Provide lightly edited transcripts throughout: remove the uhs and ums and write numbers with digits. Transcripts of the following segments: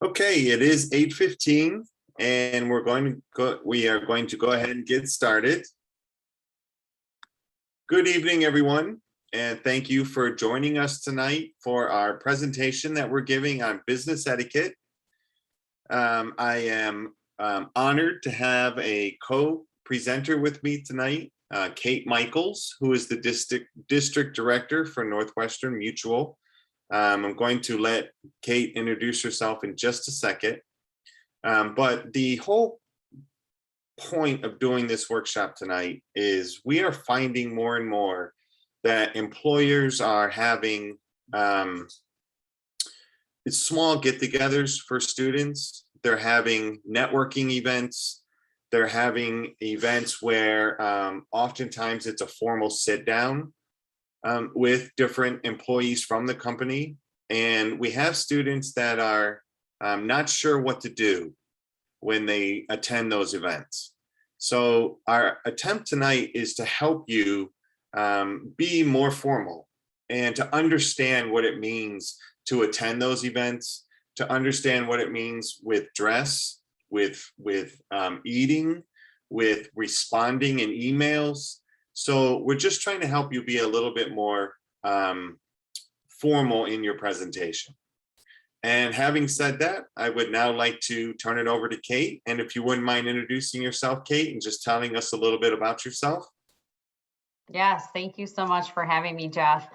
Okay, it is 8:15 and we are going to go ahead and get started. Good evening, everyone, and thank you for joining us tonight for our presentation that we're giving on business etiquette. I am honored to have a co-presenter with me tonight, Kate Michaels, who is the district director for Northwestern Mutual. I'm going to let Kate introduce herself in just a second. But the whole point of doing this workshop tonight is we are finding more and more that employers are having small get-togethers for students. They're having networking events. They're having events where oftentimes it's a formal sit down with different employees from the company. And we have students that are not sure what to do when they attend those events. So our attempt tonight is to help you be more formal and to understand what it means to attend those events, to understand what it means with dress, with eating, with responding in emails. So we're just trying to help you be a little bit more formal in your presentation. And having said that, I would now like to turn it over to Kate. And if you wouldn't mind introducing yourself, Kate, and just telling us a little bit about yourself. Yes, thank you so much for having me, Jeff.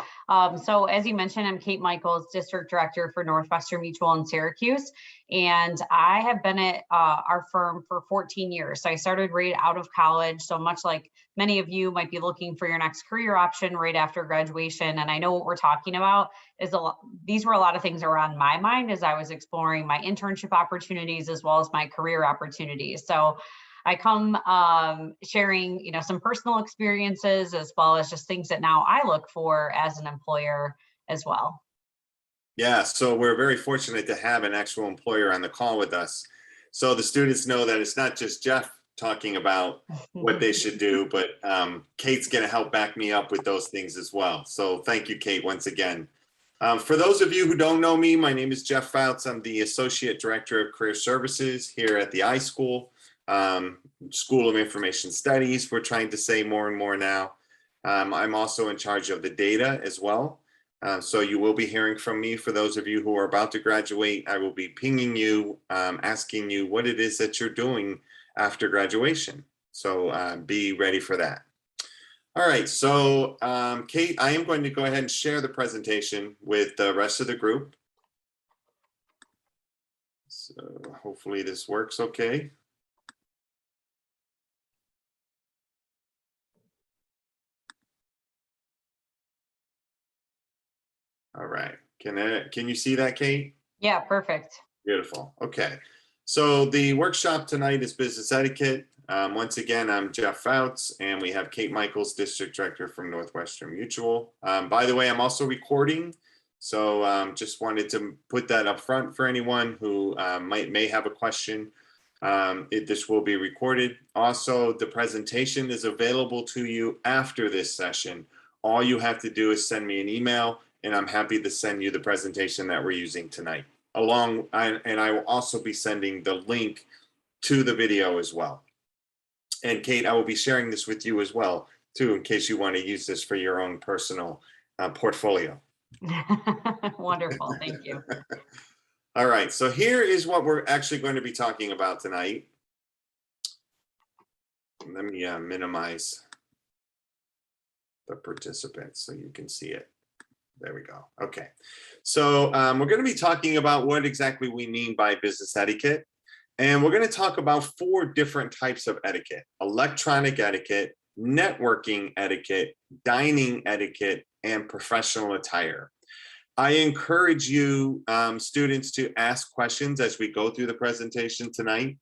So as you mentioned, I'm Kate Michaels, District Director for Northwestern Mutual in Syracuse, and I have been at our firm for 14 years. So I started right out of college, so much like many of you might be looking for your next career option right after graduation. And I know what we're talking about is these were a lot of things that were on my mind as I was exploring my internship opportunities as well as my career opportunities. So I come sharing, some personal experiences as well as just things that now I look for as an employer as well. Yeah, so we're very fortunate to have an actual employer on the call with us. So the students know that it's not just Jeff talking about what they should do, but Kate's going to help back me up with those things as well. So thank you, Kate, once again. For those of you who don't know me, my name is Jeff Fouts. I'm the Associate Director of Career Services here at the iSchool. School of Information Studies, we're trying to say more and more now. I'm also in charge of the data as well. So you will be hearing from me. For those of you who are about to graduate, I will be pinging you, asking you what it is that you're doing after graduation. So be ready for that. All right, so Kate, I am going to go ahead and share the presentation with the rest of the group. So hopefully this works okay. All right, can you see that, Kate? Yeah, perfect. Beautiful. Okay, so the workshop tonight is business etiquette. Once again, I'm Jeff Fouts, and we have Kate Michaels, District Director from Northwestern Mutual. By the way, I'm also recording, so just wanted to put that up front for anyone who may have a question. This will be recorded. Also, the presentation is available to you after this session. All you have to do is send me an email, and I'm happy to send you the presentation that we're using tonight. And I will also be sending the link to the video as well. And Kate, I will be sharing this with you as well, too, in case you want to use this for your own personal portfolio. Wonderful, thank you. All right, so here is what we're actually going to be talking about tonight. Let me minimize the participants so you can see it. There we go. Okay, so we're going to be talking about what exactly we mean by business etiquette. And we're going to talk about 4 different types of etiquette: electronic etiquette, networking etiquette, dining etiquette, and professional attire. I encourage you, students, to ask questions as we go through the presentation tonight.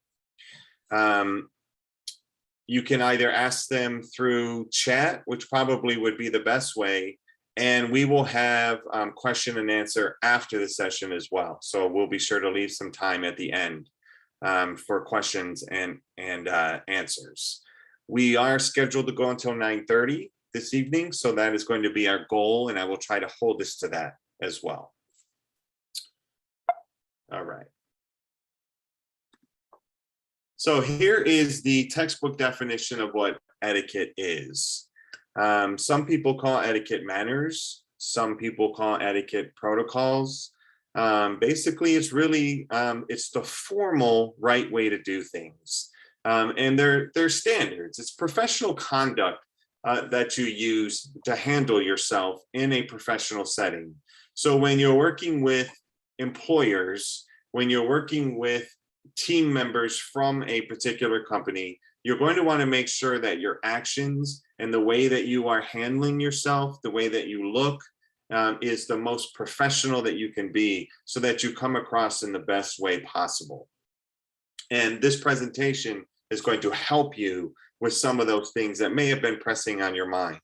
You can either ask them through chat, which probably would be the best way, and we will have question and answer after the session as well. So we'll be sure to leave some time at the end for questions and answers. We are scheduled to go until 9:30 this evening, so that is going to be our goal, and I will try to hold us to that as well. All right. So here is the textbook definition of what etiquette is. Some people call etiquette manners. Some people call etiquette protocols. Basically, it's really, it's the formal right way to do things. And they're standards. It's professional conduct that you use to handle yourself in a professional setting. So when you're working with employers, when you're working with team members from a particular company, you're going to want to make sure that your actions and the way that you are handling yourself, the way that you look, is the most professional that you can be, so that you come across in the best way possible. And this presentation is going to help you with some of those things that may have been pressing on your mind.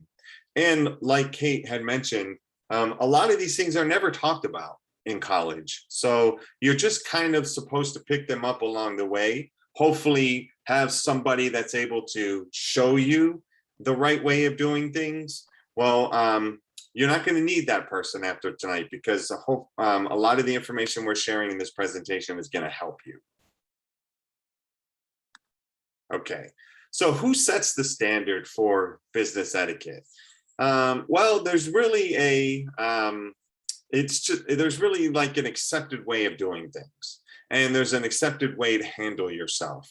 And like Kate had mentioned, a lot of these things are never talked about in college. So you're just kind of supposed to pick them up along the way, hopefully have somebody that's able to show you the right way of doing things. Well, you're not going to need that person after tonight, because a lot of the information we're sharing in this presentation is going to help you. Okay, so who sets the standard for business etiquette? Well, there's really there's really like an accepted way of doing things, and there's an accepted way to handle yourself.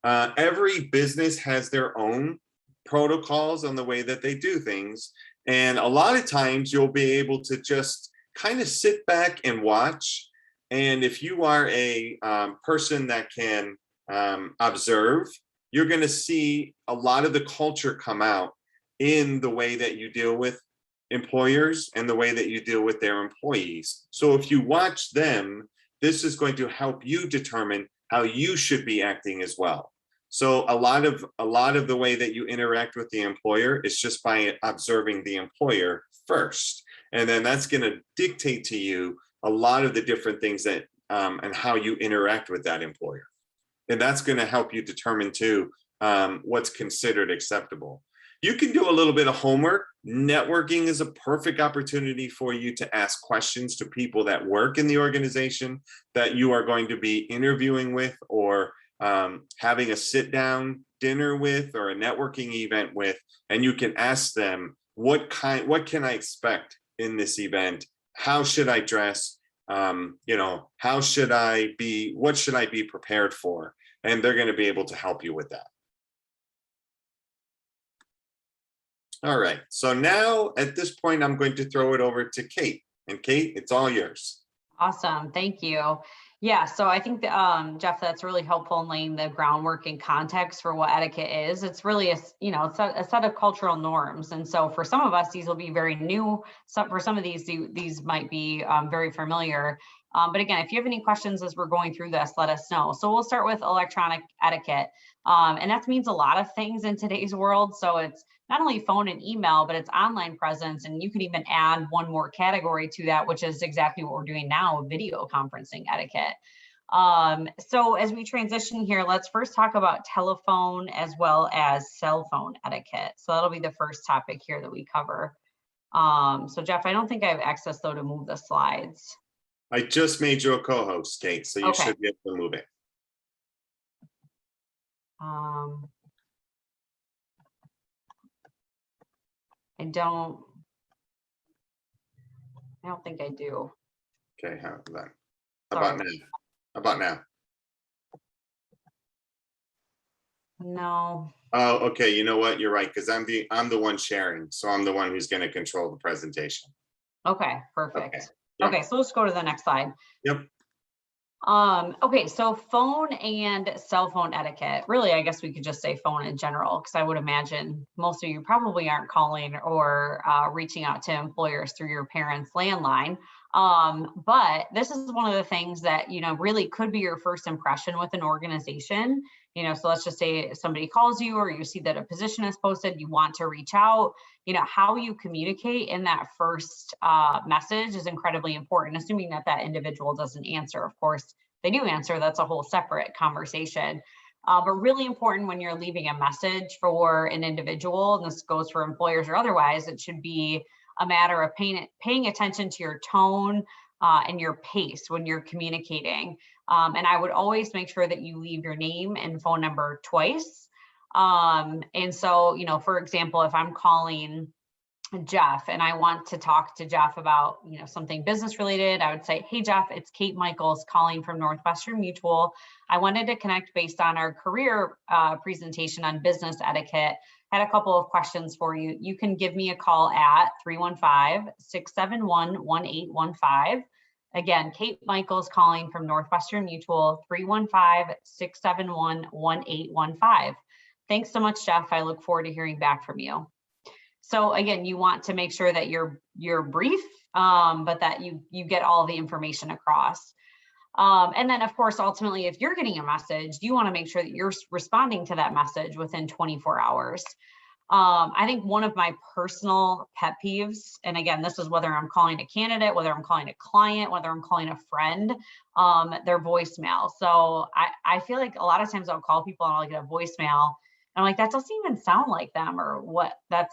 Every business has their own protocols on the way that they do things. And a lot of times you'll be able to just kind of sit back and watch. And if you are a person that can observe, you're going to see a lot of the culture come out in the way that you deal with employers and the way that you deal with their employees. So if you watch them, this is going to help you determine how you should be acting as well. So a lot of the way that you interact with the employer is just by observing the employer first. And then that's going to dictate to you a lot of the different things that and how you interact with that employer. And that's going to help you determine too what's considered acceptable. You can do a little bit of homework. Networking is a perfect opportunity for you to ask questions to people that work in the organization that you are going to be interviewing with, or having a sit down dinner with, or a networking event with, and you can ask them, what can I expect in this event? How should I dress? What should I be prepared for? And they're going to be able to help you with that. All right, so now at this point, I'm going to throw it over to Kate. And Kate, it's all yours. Awesome, thank you. Yeah, so I think Jeff, that's really helpful in laying the groundwork and context for what etiquette is. It's really it's a set of cultural norms, and so for some of us, these will be very new. For some of these might be very familiar. But again, if you have any questions as we're going through this, let us know. So we'll start with electronic etiquette, and that means a lot of things in today's world. So it's not only phone and email, but it's online presence. And you can even add one more category to that, which is exactly what we're doing now, video conferencing etiquette. So as we transition here, let's first talk about telephone as well as cell phone etiquette. So that'll be the first topic here that we cover. So Jeff, I don't think I have access though to move the slides. I just made you a co-host, Kate, so you should be able to move it. I don't think I do. Okay, how about now? How about now? No. Oh, okay. You know what? You're right, because I'm the one sharing, so I'm the one who's going to control the presentation. Okay, perfect. Okay. Yep. Okay, so let's go to the next slide. Yep. Okay, so phone and cell phone etiquette. Really, I guess we could just say phone in general, because I would imagine most of you probably aren't calling or reaching out to employers through your parents' landline. But this is one of the things that, really could be your first impression with an organization. So let's just say somebody calls you, or you see that a position is posted, you want to reach out. How you communicate in that first message is incredibly important, assuming that individual doesn't answer. Of course, if they do answer, that's a whole separate conversation. But really important when you're leaving a message for an individual, and this goes for employers or otherwise, it should be a matter of paying attention to your tone, and your pace when you're communicating. And I would always make sure that you leave your name and phone number twice. And so, for example, if I'm calling Jeff and I want to talk to Jeff about, something business related, I would say, hey, Jeff, it's Kate Michaels calling from Northwestern Mutual. I wanted to connect based on our career presentation on business etiquette. Had a couple of questions for you. You can give me a call at 315-671-1815. Again, Kate Michaels calling from Northwestern Mutual, 315-671-1815. Thanks so much, Jeff. I look forward to hearing back from you. So again, you want to make sure that you're brief, but that you get all the information across. And then of course, ultimately, if you're getting a message, you want to make sure that you're responding to that message within 24 hours. I think one of my personal pet peeves, and again, this is whether I'm calling a candidate, whether I'm calling a client, whether I'm calling a friend, their voicemail. So I feel like a lot of times I'll call people and I'll get a voicemail. I'm like, that doesn't even sound like them, or what that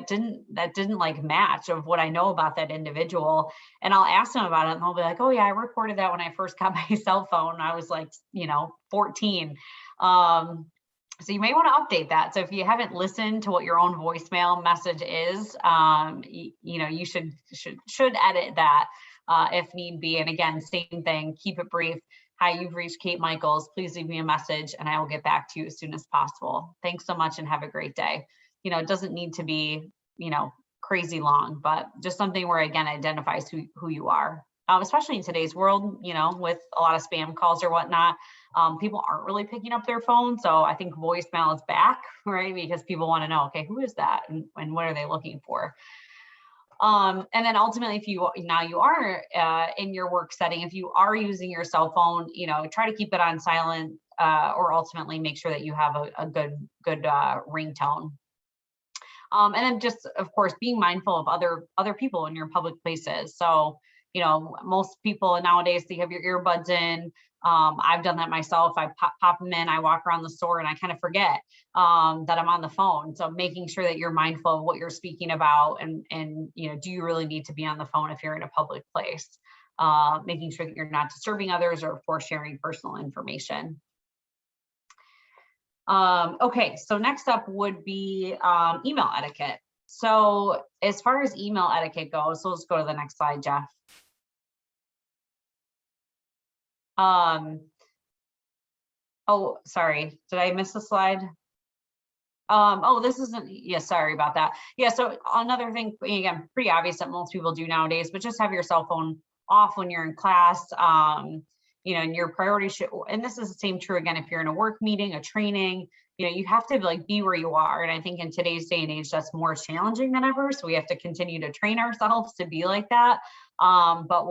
didn't like match of what I know about that individual. And I'll ask them about it and they'll be like, oh yeah, I recorded that when I first got my cell phone. I was like, 14. So you may want to update that. So if you haven't listened to what your own voicemail message is, you should edit that if need be. And again, same thing, keep it brief. Hi, you've reached Kate Michaels. Please leave me a message and I will get back to you as soon as possible. Thanks so much and have a great day. It doesn't need to be, crazy long, but just something where, again, identifies who you are. Especially in today's world, with a lot of spam calls or whatnot, people aren't really picking up their phone. So I think voicemail is back, right? Because people want to know, okay, who is that and what are they looking for? And then ultimately, if you are in your work setting, if you are using your cell phone, try to keep it on silent, or ultimately make sure that you have a good ringtone. And then just, of course, being mindful of other people in your public places. So, most people nowadays, they have your earbuds in. I've done that myself. I pop them in, I walk around the store and I kind of forget that I'm on the phone. So making sure that you're mindful of what you're speaking about and do you really need to be on the phone if you're in a public place? Making sure that you're not disturbing others or, of course, sharing personal information. Okay, so next up would be email etiquette. So as far as email etiquette goes, so let's go to the next slide, Jeff. Oh, sorry, did I miss the slide? Oh, this isn't, yeah, sorry about that. Yeah, so another thing, again, pretty obvious that most people do nowadays, but just have your cell phone off when you're in class, and your priority should, and this is the same true again, if you're in a work meeting, a training, you have to be where you are. And I think in today's day and age, that's more challenging than ever. So we have to continue to train ourselves to be like that. But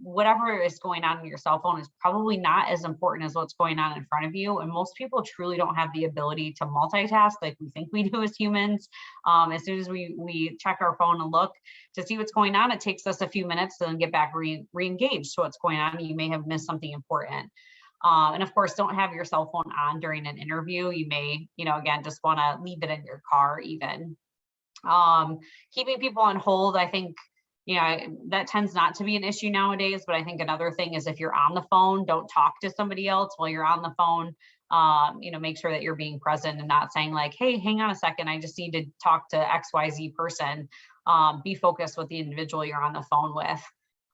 whatever is going on in your cell phone is probably not as important as what's going on in front of you. And most people truly don't have the ability to multitask like we think we do as humans. As soon as we check our phone and look to see what's going on, it takes us a few minutes to then get back re-engaged to what's going on. You may have missed something important. And of course, don't have your cell phone on during an interview. You may, again, just want to leave it in your car even. Keeping people on hold, I think, that tends not to be an issue nowadays, but I think another thing is if you're on the phone, don't talk to somebody else while you're on the phone. Make sure that you're being present and not saying like, hey, hang on a second, I just need to talk to XYZ person. Be focused with the individual you're on the phone with.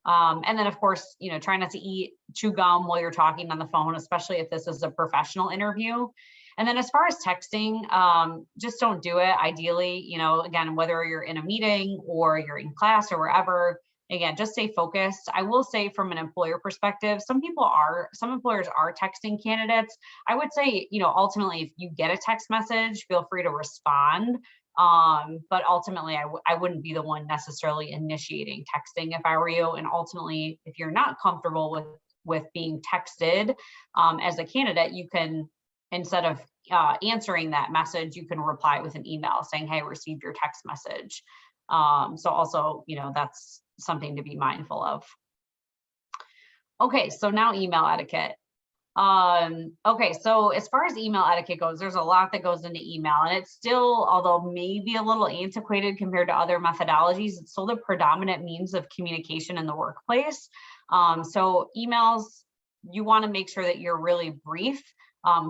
And then of course, try not to chew gum while you're talking on the phone, especially if this is a professional interview. And then as far as texting, just don't do it. Ideally, again, whether you're in a meeting or you're in class or wherever, again, just stay focused. I will say from an employer perspective, some employers are texting candidates. I would say, ultimately, if you get a text message, feel free to respond. But ultimately, I wouldn't be the one necessarily initiating texting if I were you. And ultimately, if you're not comfortable with being texted as a candidate, you can, instead of answering that message, you can reply with an email saying, hey, I received your text message. So also, that's something to be mindful of. Okay, so now email etiquette. Okay, so as far as email etiquette goes, there's a lot that goes into email, and it's still, although maybe a little antiquated compared to other methodologies, it's still the predominant means of communication in the workplace. So emails, you want to make sure that you're really brief,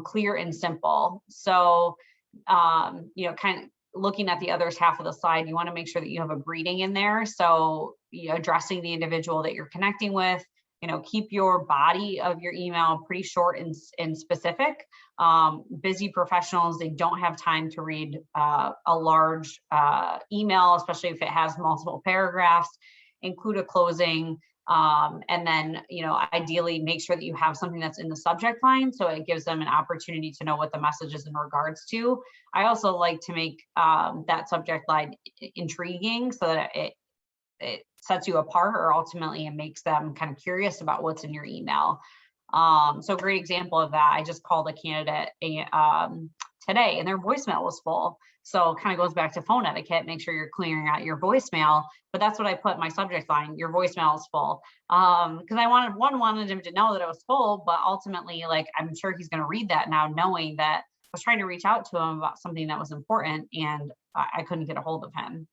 clear, and simple. So, kind of looking at the other half of the slide, you want to make sure that you have a greeting in there. So, addressing the individual that you're connecting with. Keep your body of your email pretty short and specific. Busy professionals, they don't have time to read a large email, especially if it has multiple paragraphs. Include a closing, and then, ideally make sure that you have something that's in the subject line, so it gives them an opportunity to know what the message is in regards to. I also like to make that subject line intriguing, so that it sets you apart, or ultimately it makes them kind of curious about what's in your email. So a great example of that, I just called a candidate today, and their voicemail was full. So it kind of goes back to phone etiquette, make sure you're clearing out your voicemail. But that's what I put in my subject line, your voicemail is full. Because I wanted him to know that it was full, but ultimately, like, I'm sure he's going to read that now, knowing that I was trying to reach out to him about something that was important, and I couldn't get a hold of him.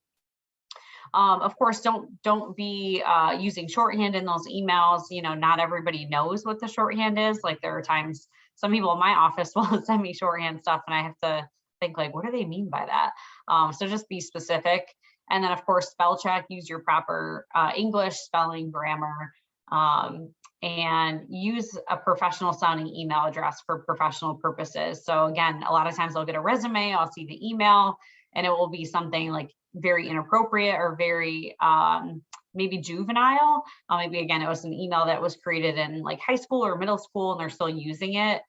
Of course, don't be using shorthand in those emails. Not everybody knows what the shorthand is. Like, there are times some people in my office will send me shorthand stuff, and I have to think, like, what do they mean by that? So just be specific. And then, of course, spell check, use your proper English, spelling, grammar, and use a professional sounding email address for professional purposes. So again, a lot of times I'll get a resume, I'll see the email, and it will be something like very inappropriate or very maybe juvenile. Maybe again, it was an email that was created in like high school or middle school, and they're still using it.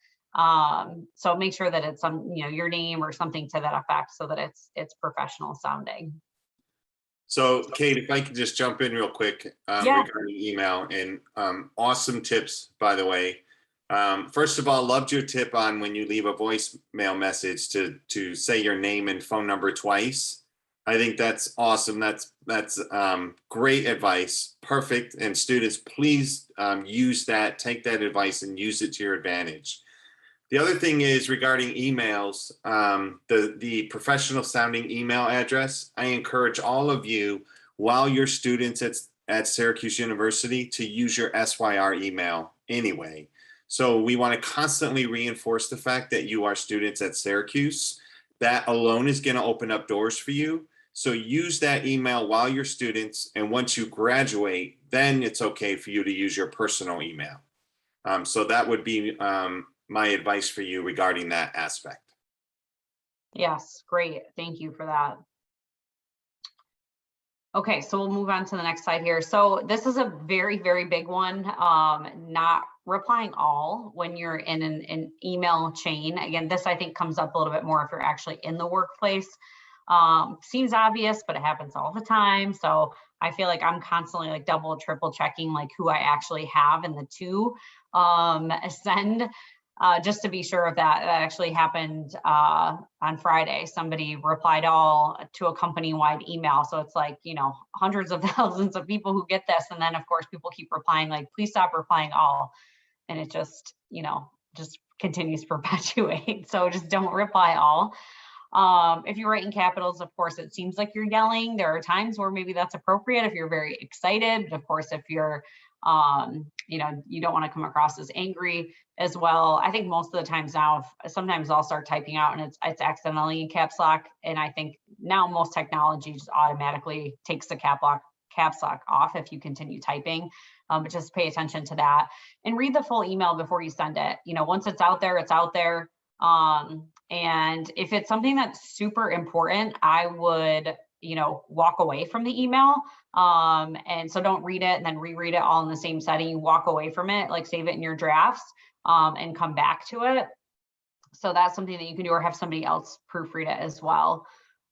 So make sure that it's your name or something to that effect, so that it's professional sounding. So Kate, if I could just jump in real quick Yeah. regarding email, and awesome tips, by the way. First of all, loved your tip on when you leave a voicemail message to say your name and phone number twice. I think that's awesome. That's great advice. Perfect. And students, please use that, take that advice and use it to your advantage. The other thing is regarding emails, the professional sounding email address. I encourage all of you, while you're students at Syracuse University, to use your SYR email anyway. So we want to constantly reinforce the fact that you are students at Syracuse. That alone is going to open up doors for you. So use that email while you're students, and once you graduate, then it's okay for you to use your personal email. So that would be my advice for you regarding that aspect. Yes, great. Thank you for that. Okay, so we'll move on to the next slide here. So this is a very, very big one. Not replying all when you're in an email chain. Again, this I think comes up a little bit more if you're actually in the workplace. Seems obvious, but it happens all the time. So I feel like I'm constantly like double, triple checking like who I actually have in the to send, just to be sure of that. That actually happened on Friday. Somebody replied all to a company-wide email. So it's like, hundreds of thousands of people who get this. And then of course people keep replying like, please stop replying all. And it just, just continues to perpetuate. So just don't reply all. If you write in capitals, of course, it seems like you're yelling. There are times where maybe that's appropriate if you're very excited. But of course, if you're, you don't want to come across as angry as well. I think most of the times now, sometimes I'll start typing out and it's accidentally in caps lock. And I think now most technology just automatically takes the caps lock off if you continue typing. But just pay attention to that and read the full email before you send it. Once it's out there, it's out there. And if it's something that's super important, I would, walk away from the email. And so don't read it and then reread it all in the same setting. You walk away from it, like save it in your drafts, and come back to it. So that's something that you can do, or have somebody else proofread it as well.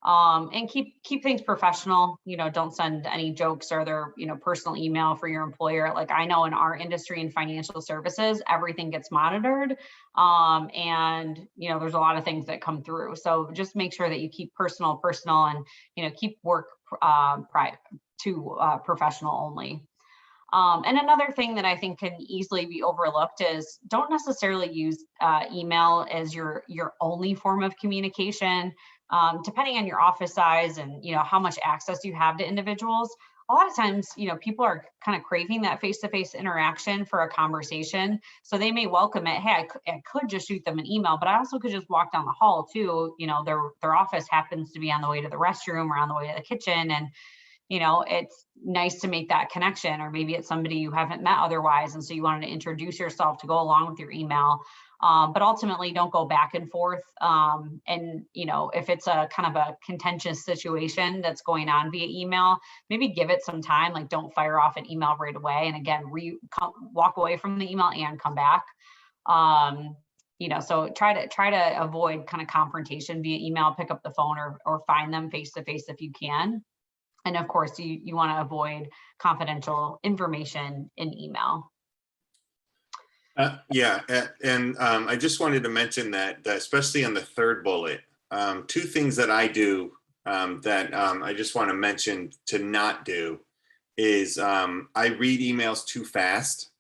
And keep things professional. Don't send any jokes or their, personal email for your employer. Like I know in our industry in financial services, everything gets monitored. And, there's a lot of things that come through. So just make sure that you keep personal and, keep work private to professional only. And another thing that I think can easily be overlooked is don't necessarily use email as your only form of communication. Depending on your office size and how much access you have to individuals, a lot of times people are kind of craving that face-to-face interaction for a conversation. So they may welcome it. Hey, I could just shoot them an email, but I also could just walk down the hall too. Their office happens to be on the way to the restroom or on the way to the kitchen, and it's nice to make that connection. Or maybe it's somebody you haven't met otherwise, and so you wanted to introduce yourself to go along with your email. But ultimately, don't go back and forth. And if it's a kind of a contentious situation that's going on via email, maybe give it some time. Like, don't fire off an email right away. And again, walk away from the email and come back. So try to avoid kind of confrontation via email. Pick up the phone or find them face to face if you can. And of course, you want to avoid confidential information in email. And I just wanted to mention that especially on the third bullet, two things that I do that I just want to mention to not do is I read emails too fast,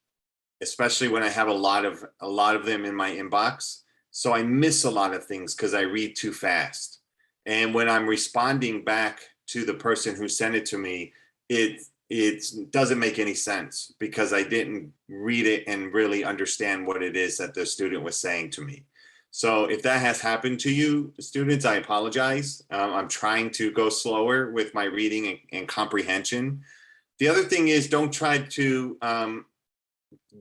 especially when I have a lot of them in my inbox. So I miss a lot of things because I read too fast. And when I'm responding back to the person who sent it to me, it doesn't make any sense because I didn't read it and really understand what it is that the student was saying to me. So if that has happened to you, students, I apologize. I'm trying to go slower with my reading and comprehension. The other thing is, don't try to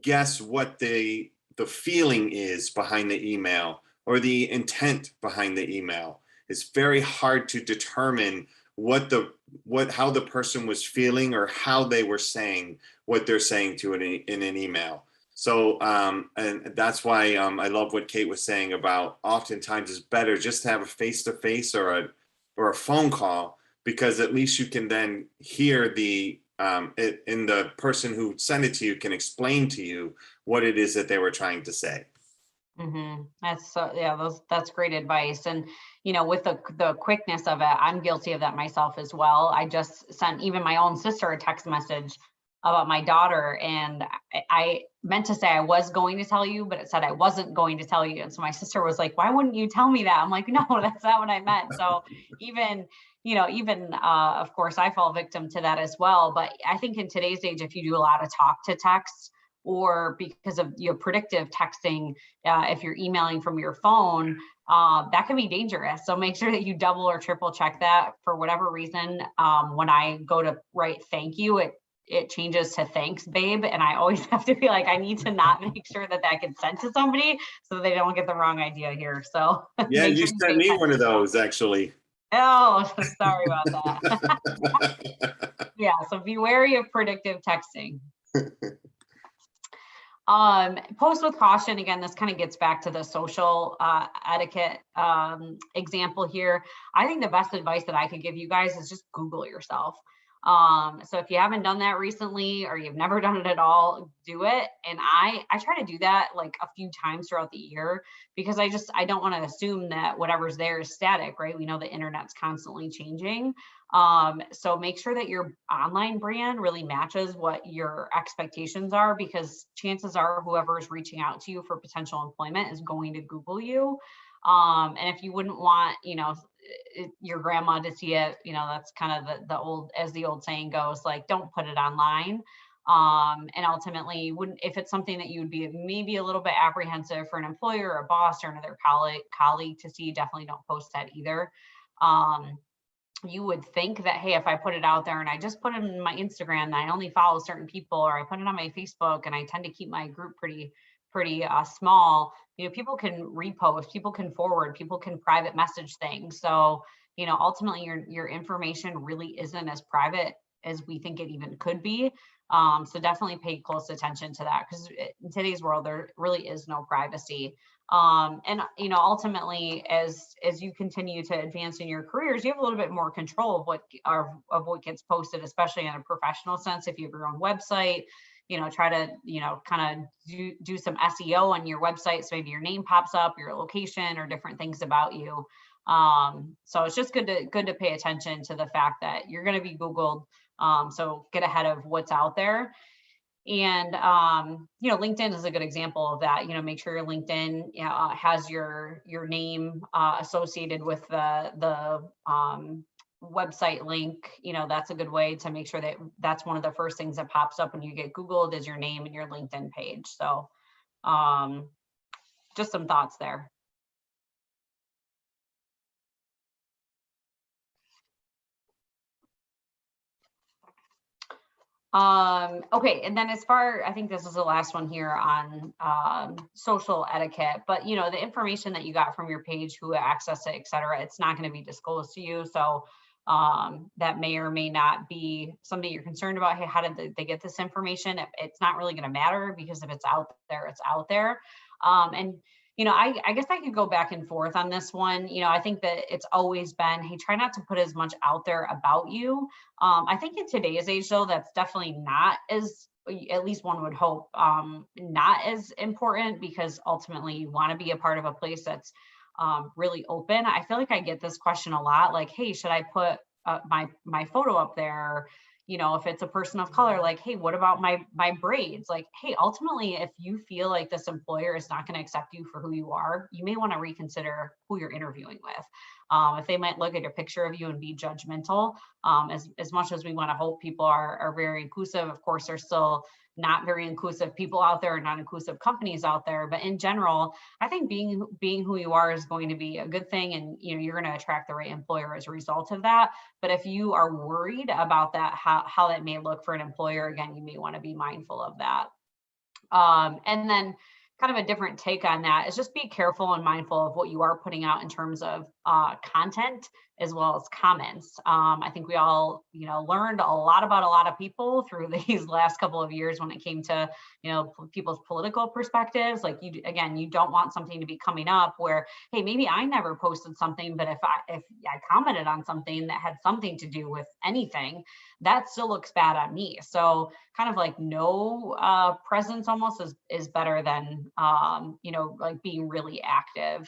guess what the feeling is behind the email or the intent behind the email. It's very hard to determine how the person was feeling or how they were saying what they're saying to it in an email. So and that's why I love what Kate was saying about oftentimes it's better just to have a face-to-face or a phone call, because at least you can then hear the person who sent it to you can explain to you what it is that they were trying to say. Mm-hmm. That's great advice. And with the quickness of it, I'm guilty of that myself as well. I just sent even my own sister a text message about my daughter, and I meant to say I was going to tell you, but it said I wasn't going to tell you. And so my sister was like, "Why wouldn't you tell me that?" I'm like, "No, that's not what I meant." So even of course, I fall victim to that as well. But I think in today's age, if you do a lot of talk to text, or because of predictive texting, if you're emailing from your phone, that can be dangerous. So make sure that you double or triple check that. For whatever reason, when I go to write thank you, it changes to thanks, babe. And I always have to be like, I need to not make sure that gets sent to somebody so they don't get the wrong idea here. So yeah, you sent me one of those actually. Oh, sorry about that. Yeah, so be wary of predictive texting. Post with caution. Again, this kind of gets back to the social etiquette example here. I think the best advice that I could give you guys is just Google yourself. So if you haven't done that recently, or you've never done it at all, do it. And I try to do that like a few times throughout the year, because I don't want to assume that whatever's there is static, right? We know the internet's constantly changing. So make sure that your online brand really matches what your expectations are, because chances are whoever is reaching out to you for potential employment is going to Google you. And if you wouldn't want, your grandma to see it, that's kind of the old, as the old saying goes, like, don't put it online. And ultimately, if it's something that you would be maybe a little bit apprehensive for an employer or a boss or another colleague to see, definitely don't post that either. You would think that, hey, if I put it out there and I just put it in my Instagram and I only follow certain people, or I put it on my Facebook and I tend to keep my group pretty small, people can repost, people can forward, people can private message things. So, ultimately your information really isn't as private as we think it even could be. So definitely pay close attention to that, because in today's world, there really is no privacy. And ultimately, as you continue to advance in your careers, you have a little bit more control of what gets posted, especially in a professional sense. If you have your own website, try to kind of do some SEO on your website, so maybe your name pops up, your location, or different things about you. So it's just good to pay attention to the fact that you're going to be Googled. So get ahead of what's out there. And, LinkedIn is a good example of that. Make sure your LinkedIn has your name associated with the website link. That's a good way to make sure that that's one of the first things that pops up when you get Googled is your name and your LinkedIn page. So just some thoughts there. Okay, and then I think this is the last one here on social etiquette, but the information that you got from your page, who accessed it, et cetera, it's not going to be disclosed to you. So that may or may not be something you're concerned about. Hey, how did they get this information? It's not really going to matter, because if it's out there, it's out there. And I guess I could go back and forth on this one. I think that it's always been, hey, try not to put as much out there about you. I think in today's age, though, that's definitely not as, at least one would hope, not as important, because ultimately you want to be a part of a place that's really open. I feel like I get this question a lot, like, hey, should I put my photo up there? If it's a person of color, like, hey, what about my braids? Like, hey, ultimately, if you feel like this employer is not going to accept you for who you are, you may want to reconsider who you're interviewing with. If they might look at a picture of you and be judgmental, as much as we want to hope people are very inclusive, of course, there's still not very inclusive people out there, not inclusive companies out there. But in general, I think being who you are is going to be a good thing, and you're going to attract the right employer as a result of that. But if you are worried about that, how that may look for an employer, again, you may want to be mindful of that. And then kind of a different take on that is just be careful and mindful of what you are putting out in terms of content as well as comments. I think we all, learned a lot about a lot of people through these last couple of years when it came to, people's political perspectives. Like, you don't want something to be coming up where, hey, maybe I never posted something, but if I commented on something that had something to do with anything, that still looks bad on me. So kind of like no presence almost is better than, like being really active.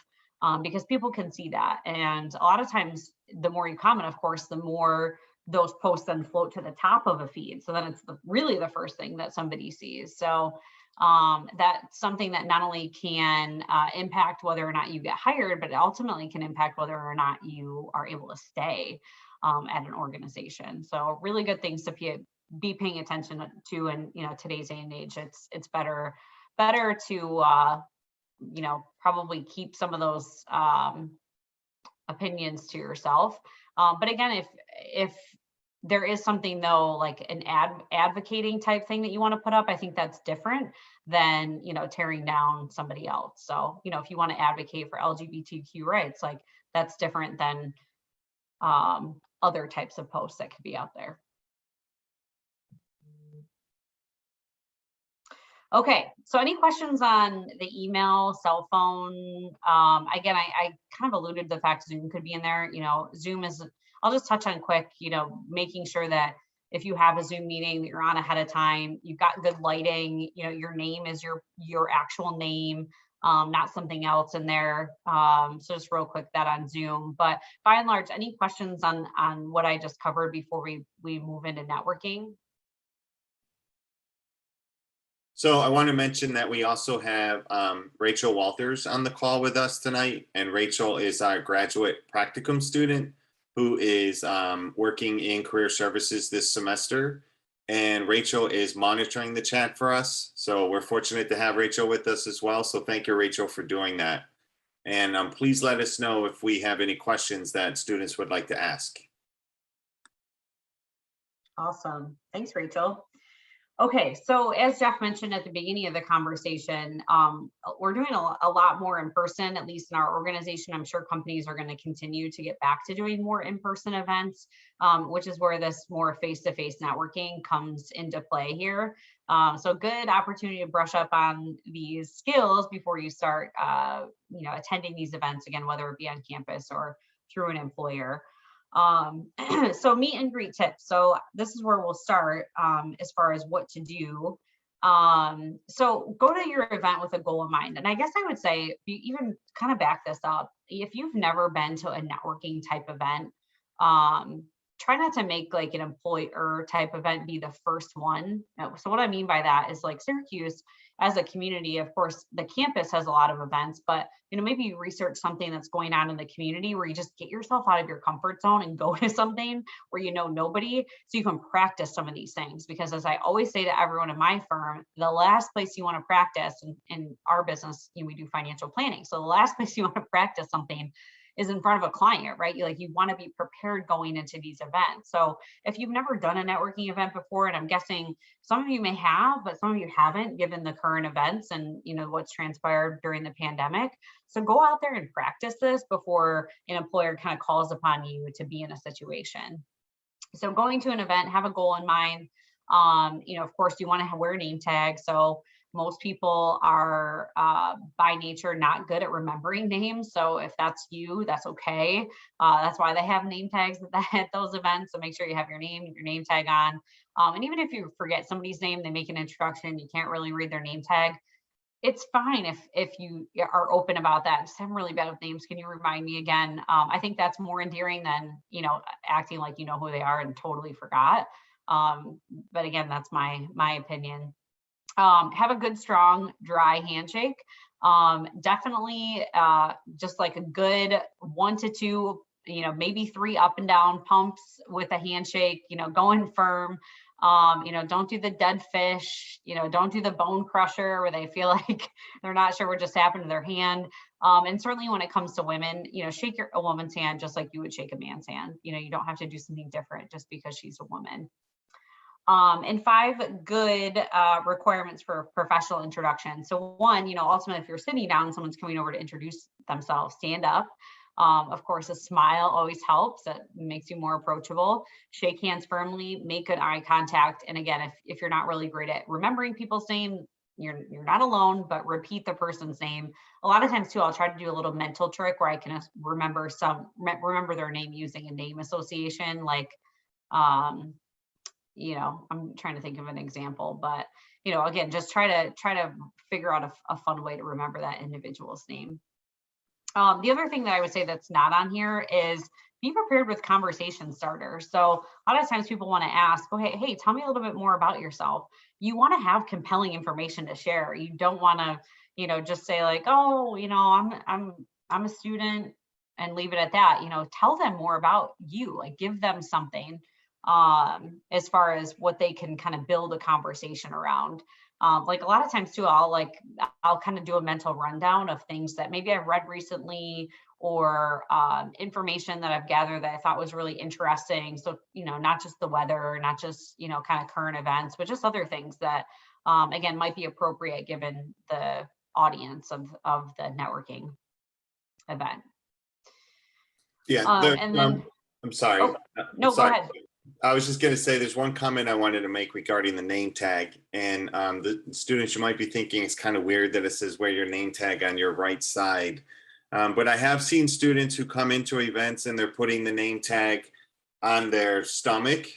Because people can see that. And a lot of times, the more you comment, of course, the more those posts then float to the top of a feed. So then it's really the first thing that somebody sees. So that's something that not only can impact whether or not you get hired, but it ultimately can impact whether or not you are able to stay at an organization. So really good things to be paying attention to. And today's day and age, it's better to probably keep some of those opinions to yourself. But again, if there is something, though, like an advocating type thing that you want to put up, I think that's different than tearing down somebody else. So if you want to advocate for LGBTQ rights, like that's different than other types of posts that could be out there. Okay, so any questions on the email, cell phone? Again, I kind of alluded to the fact Zoom could be in there. Zoom is, I'll just touch on quick, making sure that if you have a Zoom meeting that you're on ahead of time, you've got good lighting, your name is your actual name, not something else in there. So just real quick, that on Zoom. But by and large, any questions on what I just covered before we move into networking? So I want to mention that we also have Rachel Walters on the call with us tonight. And Rachel is our graduate practicum student who is working in career services this semester. And Rachel is monitoring the chat for us. So we're fortunate to have Rachel with us as well. So thank you, Rachel, for doing that. And please let us know if we have any questions that students would like to ask. Awesome. Thanks, Rachel. Okay, so as Jeff mentioned at the beginning of the conversation, we're doing a lot more in person, at least in our organization. I'm sure companies are going to continue to get back to doing more in-person events, which is where this more face-to-face networking comes into play here. So good opportunity to brush up on these skills before you start, attending these events again, whether it be on campus or through an employer. So meet and greet tips. So this is where we'll start as far as what to do. So go to your event with a goal in mind. And I guess I would say, even kind of back this up, if you've never been to a networking type event, try not to make like an employer type event be the first one. So what I mean by that is like Syracuse as a community, of course, the campus has a lot of events, but maybe you research something that's going on in the community where you just get yourself out of your comfort zone and go to something where nobody, so you can practice some of these things. Because as I always say to everyone in my firm, the last place you want to practice in our business, we do financial planning. So the last place you want to practice something is in front of a client, right? You want to be prepared going into these events. So if you've never done a networking event before, and I'm guessing some of you may have, but some of you haven't, given the current events and what's transpired during the pandemic. So go out there and practice this before an employer kind of calls upon you to be in a situation. So going to an event, have a goal in mind. Of course, you want to wear a name tag. So most people are by nature not good at remembering names. So if that's you, that's okay. That's why they have name tags at those events. So make sure you have your name tag on. And even if you forget somebody's name, they make an introduction, you can't really read their name tag. It's fine if you are open about that. Just, I'm really bad with names. Can you remind me again? I think that's more endearing than, acting like you know who they are and totally forgot. But again, that's my opinion. Have a good, strong, dry handshake. Definitely just like a good 1 to 2, maybe 3 up and down pumps with a handshake, going firm. Don't do the dead fish, don't do the bone crusher where they feel like they're not sure what just happened to their hand. And certainly when it comes to women, shake a woman's hand just like you would shake a man's hand. You don't have to do something different just because she's a woman. And 5 good requirements for professional introduction. So 1, ultimately, if you're sitting down and someone's coming over to introduce themselves, stand up. Of course, a smile always helps. That makes you more approachable. Shake hands firmly, make good eye contact. And again, if you're not really great at remembering people's name, you're not alone, but repeat the person's name. A lot of times too, I'll try to do a little mental trick where I can remember their name using a name association, like, I'm trying to think of an example, but again, just try to figure out a fun way to remember that individual's name. The other thing that I would say that's not on here is be prepared with conversation starters. So a lot of times people want to ask, oh, hey, tell me a little bit more about yourself. You want to have compelling information to share. You don't want to, just say like, oh, I'm a student and leave it at that. Tell them more about you, like give them something as far as what they can kind of build a conversation around. Like a lot of times too, I'll kind of do a mental rundown of things that maybe I've read recently or information that I've gathered that I thought was really interesting. So, not just the weather, not just, kind of current events, but just other things that, again, might be appropriate given the audience of the networking event. Yeah. And then, I'm sorry. oh, no, Sorry. go ahead. I was just going to say there's one comment I wanted to make regarding the name tag. And the students, you might be thinking it's kind of weird that it says wear your name tag on your right side. But I have seen students who come into events and they're putting the name tag on their stomach.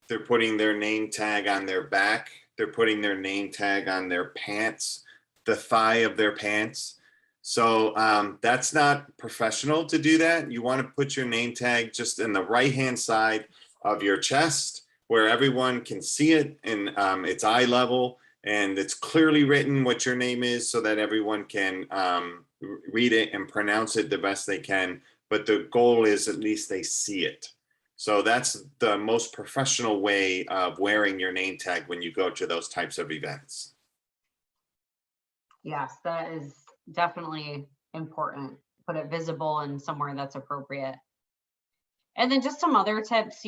They're putting their name tag on their back. They're putting their name tag on their pants, the thigh of their pants. So that's not professional to do that. You want to put your name tag just in the right-hand side of your chest where everyone can see it and it's eye level and it's clearly written what your name is so that everyone can read it and pronounce it the best they can. But the goal is at least they see it. So that's the most professional way of wearing your name tag when you go to those types of events. Yes, that is definitely important. Put it visible and somewhere that's appropriate. And then just some other tips,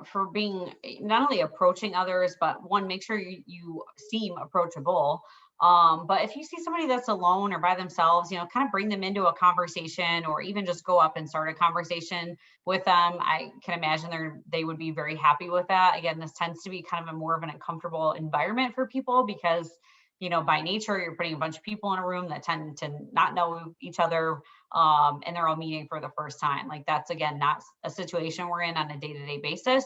for being not only approaching others, but 1, make sure you seem approachable. But if you see somebody that's alone or by themselves, kind of bring them into a conversation or even just go up and start a conversation with them. I can imagine they would be very happy with that. Again, this tends to be kind of a more of an uncomfortable environment for people because by nature, you're putting a bunch of people in a room that tend to not know each other, and they're all meeting for the first time. Like that's, again, not a situation we're in on a day-to-day basis.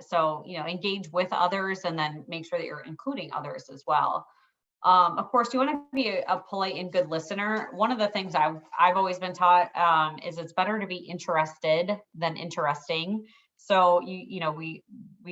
So, engage with others and then make sure that you're including others as well. Of course, you want to be a polite and good listener. One of the things I've always been taught is it's better to be interested than interesting. So we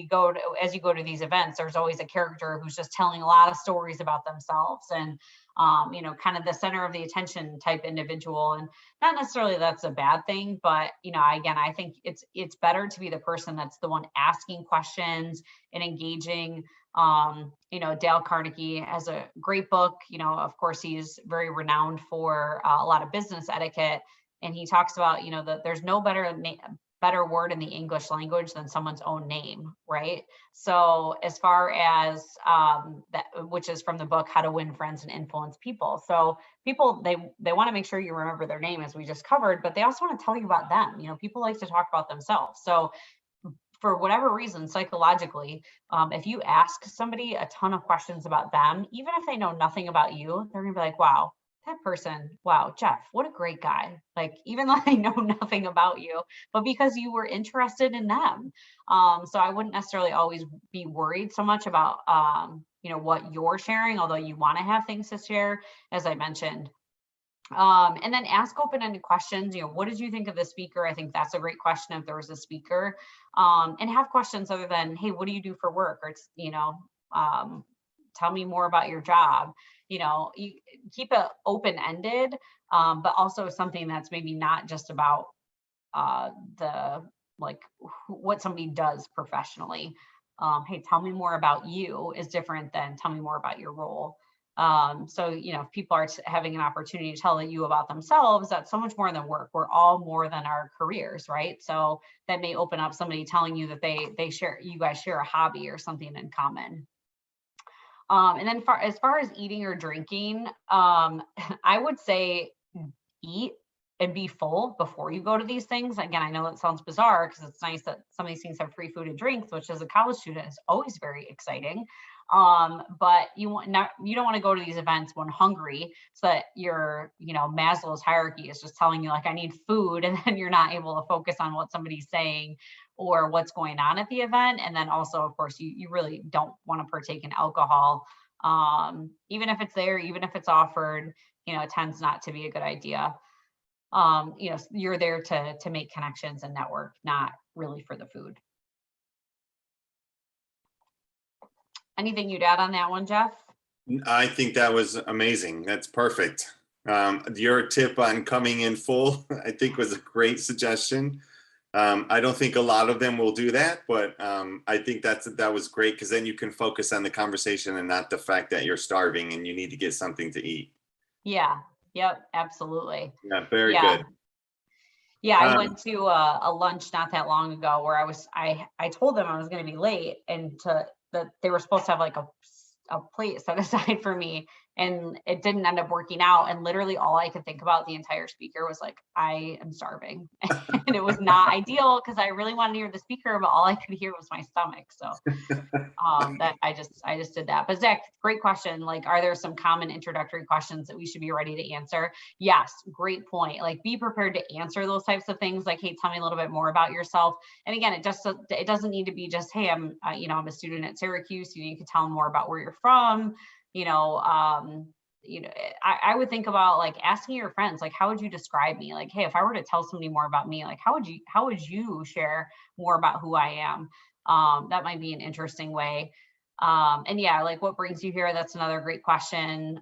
go to, as you go to these events, there's always a character who's just telling a lot of stories about themselves, and kind of the center of the attention type individual. And not necessarily that's a bad thing, but again, I think it's better to be the person that's the one asking questions and engaging. Dale Carnegie has a great book. Of course, he's very renowned for a lot of business etiquette, and he talks about that there's no better word in the English language than someone's own name, right? So as far as that, which is from the book How to Win Friends and Influence People. So people, they want to make sure you remember their name, as we just covered, but they also want to tell you about them. People like to talk about themselves. So for whatever reason, psychologically, if you ask somebody a ton of questions about them, even if they know nothing about you, they're gonna be like, wow, that person, wow, Jeff, what a great guy. Like, even though they know nothing about you, but because you were interested in them. So I wouldn't necessarily always be worried so much about, what you're sharing, although you want to have things to share, as I mentioned. And then ask open-ended questions. What did you think of the speaker? I think that's a great question if there was a speaker. And have questions other than, hey, what do you do for work? Or it's, tell me more about your job. You keep it open-ended, but also something that's maybe not just about what somebody does professionally. Hey, tell me more about you is different than tell me more about your role. So if people are having an opportunity to tell you about themselves, that's so much more than work. We're all more than our careers, right? So that may open up somebody telling you that you guys share a hobby or something in common. And then as far as eating or drinking, I would say eat and be full before you go to these things. Again, I know that sounds bizarre because it's nice that some of these things have free food and drinks, which as a college student is always very exciting. But you don't want to go to these events when hungry, so that your Maslow's hierarchy is just telling you like I need food, and then you're not able to focus on what somebody's saying or what's going on at the event. And then also, of course, you really don't want to partake in alcohol, even if it's there, even if it's offered. It tends not to be a good idea. You're there to make connections and network, not really for the food. Anything you'd add on that one, Jeff? I think that was amazing. That's perfect. Your tip on coming in full, I think, was a great suggestion. I don't think a lot of them will do that, but I think that was great, because then you can focus on the conversation and not the fact that you're starving and you need to get something to eat. Yeah. Yep. Absolutely. Yeah. Very good. Yeah, I went to a lunch not that long ago where I told them I was going to be late, and that they were supposed to have like a plate set aside for me, and it didn't end up working out. And literally all I could think about the entire speaker was like, I am starving. And it was not ideal because I really wanted to hear the speaker, but all I could hear was my stomach. So that I just did that. But Zach, great question. Like, are there some common introductory questions that we should be ready to answer? Yes, great point. Like, be prepared to answer those types of things. Like, hey, tell me a little bit more about yourself. And again, it doesn't need to be just, hey, I'm a student at Syracuse. You can tell them more about where you're from. I would think about like asking your friends, like, how would you describe me? Like, hey, if I were to tell somebody more about me, like, how would you share more about who I am? That might be an interesting way. And yeah, like, what brings you here? That's another great question.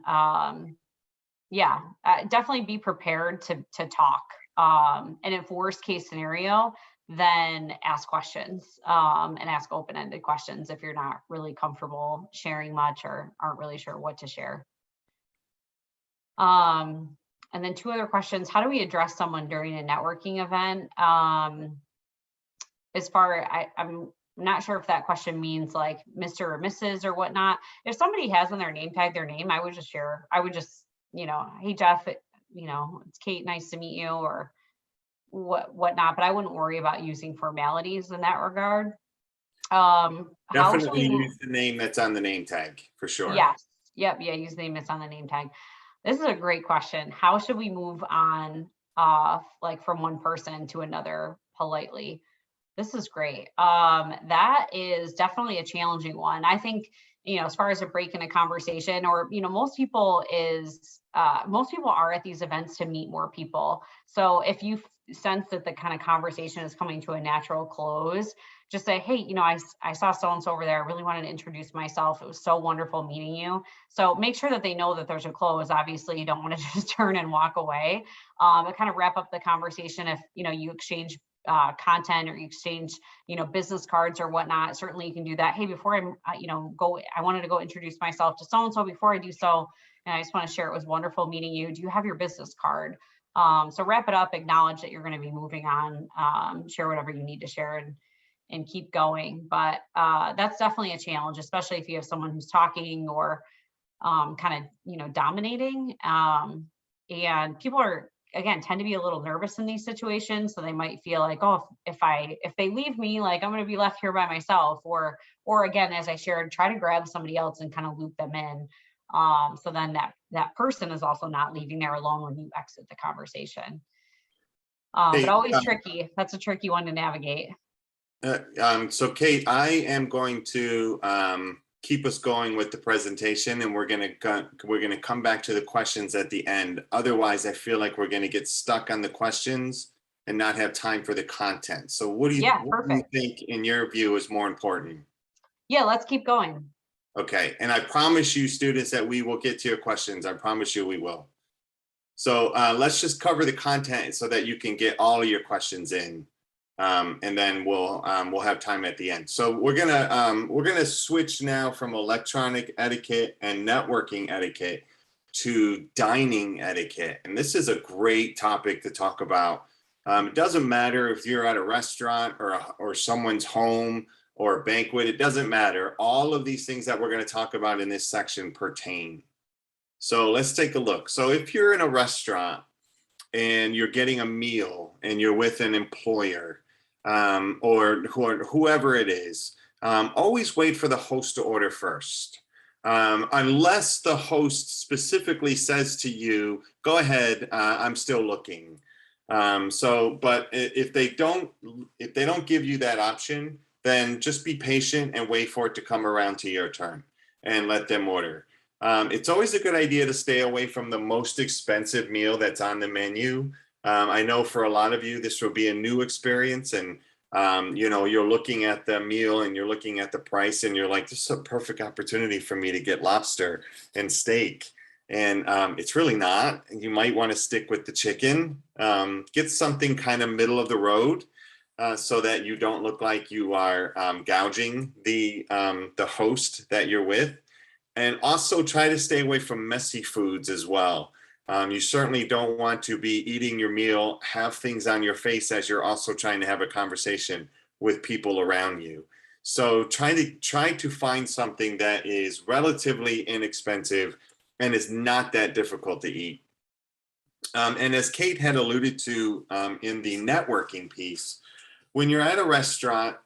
Definitely be prepared to talk. And if worst case scenario, then ask questions, and ask open-ended questions if you're not really comfortable sharing much or aren't really sure what to share. And then two other questions. How do we address someone during a networking event? I'm not sure if that question means like Mr. or Mrs. or whatnot. If somebody has on their name tag their name, I would just, hey, Jeff, it's Kate, nice to meet you, or whatnot, but I wouldn't worry about using formalities in that regard. Definitely use the name that's on the name tag for sure. Yes. Yep. Yeah. Use the name that's on the name tag. This is a great question. How should we move on, like from one person to another politely? This is great. That is definitely a challenging one. I think as far as a break in a conversation, or, most people are at these events to meet more people. So if you sense that the kind of conversation is coming to a natural close, just say, hey, I saw so-and-so over there. I really wanted to introduce myself. It was so wonderful meeting you. So make sure that they know that there's a close. Obviously, you don't want to just turn and walk away. And kind of wrap up the conversation. If, you exchange content, or you exchange, business cards or whatnot, certainly you can do that. Hey, before I wanted to go introduce myself to so-and-so. Before I do so, and I just want to share, it was wonderful meeting you. Do you have your business card? So wrap it up, acknowledge that you're going to be moving on, share whatever you need to share, and keep going. But that's definitely a challenge, especially if you have someone who's talking, or kind of, dominating. And people again, tend to be a little nervous in these situations. So they might feel like, oh, if they leave me, like, I'm going to be left here by myself, or again, as I shared, try to grab somebody else and kind of loop them in. So then that person is also not leaving there alone when you exit the conversation. But Hey, always tricky. That's a tricky one to navigate. so Kate, I am going to keep us going with the presentation, and we're going to come back to the questions at the end. Otherwise, I feel like we're going to get stuck on the questions and not have time for the content. So what do you think, in your view, is more important? Yeah, let's keep going. Okay, and I promise you, students, that we will get to your questions. I promise you we will. So let's just cover the content so that you can get all your questions in. And then we'll have time at the end. So we're gonna switch now from electronic etiquette and networking etiquette to dining etiquette. And this is a great topic to talk about. It doesn't matter if you're at a restaurant or someone's home or a banquet. It doesn't matter. All of these things that we're going to talk about in this section pertain. So let's take a look. So if you're in a restaurant and you're getting a meal and you're with an employer, or whoever it is, always wait for the host to order first. Unless the host specifically says to you, go ahead, I'm still looking. But if they don't give you that option, then just be patient and wait for it to come around to your turn and let them order. It's always a good idea to stay away from the most expensive meal that's on the menu. I know for a lot of you, this will be a new experience, and you're looking at the meal and you're looking at the price and you're like, this is a perfect opportunity for me to get lobster and steak. And it's really not. You might want to stick with the chicken. Get something kind of middle of the road, so that you don't look like you are gouging the host that you're with. And also try to stay away from messy foods as well. You certainly don't want to be eating your meal, have things on your face as you're also trying to have a conversation with people around you. So try to find something that is relatively inexpensive and is not that difficult to eat. And as Kate had alluded to in the networking piece, when you're at a restaurant,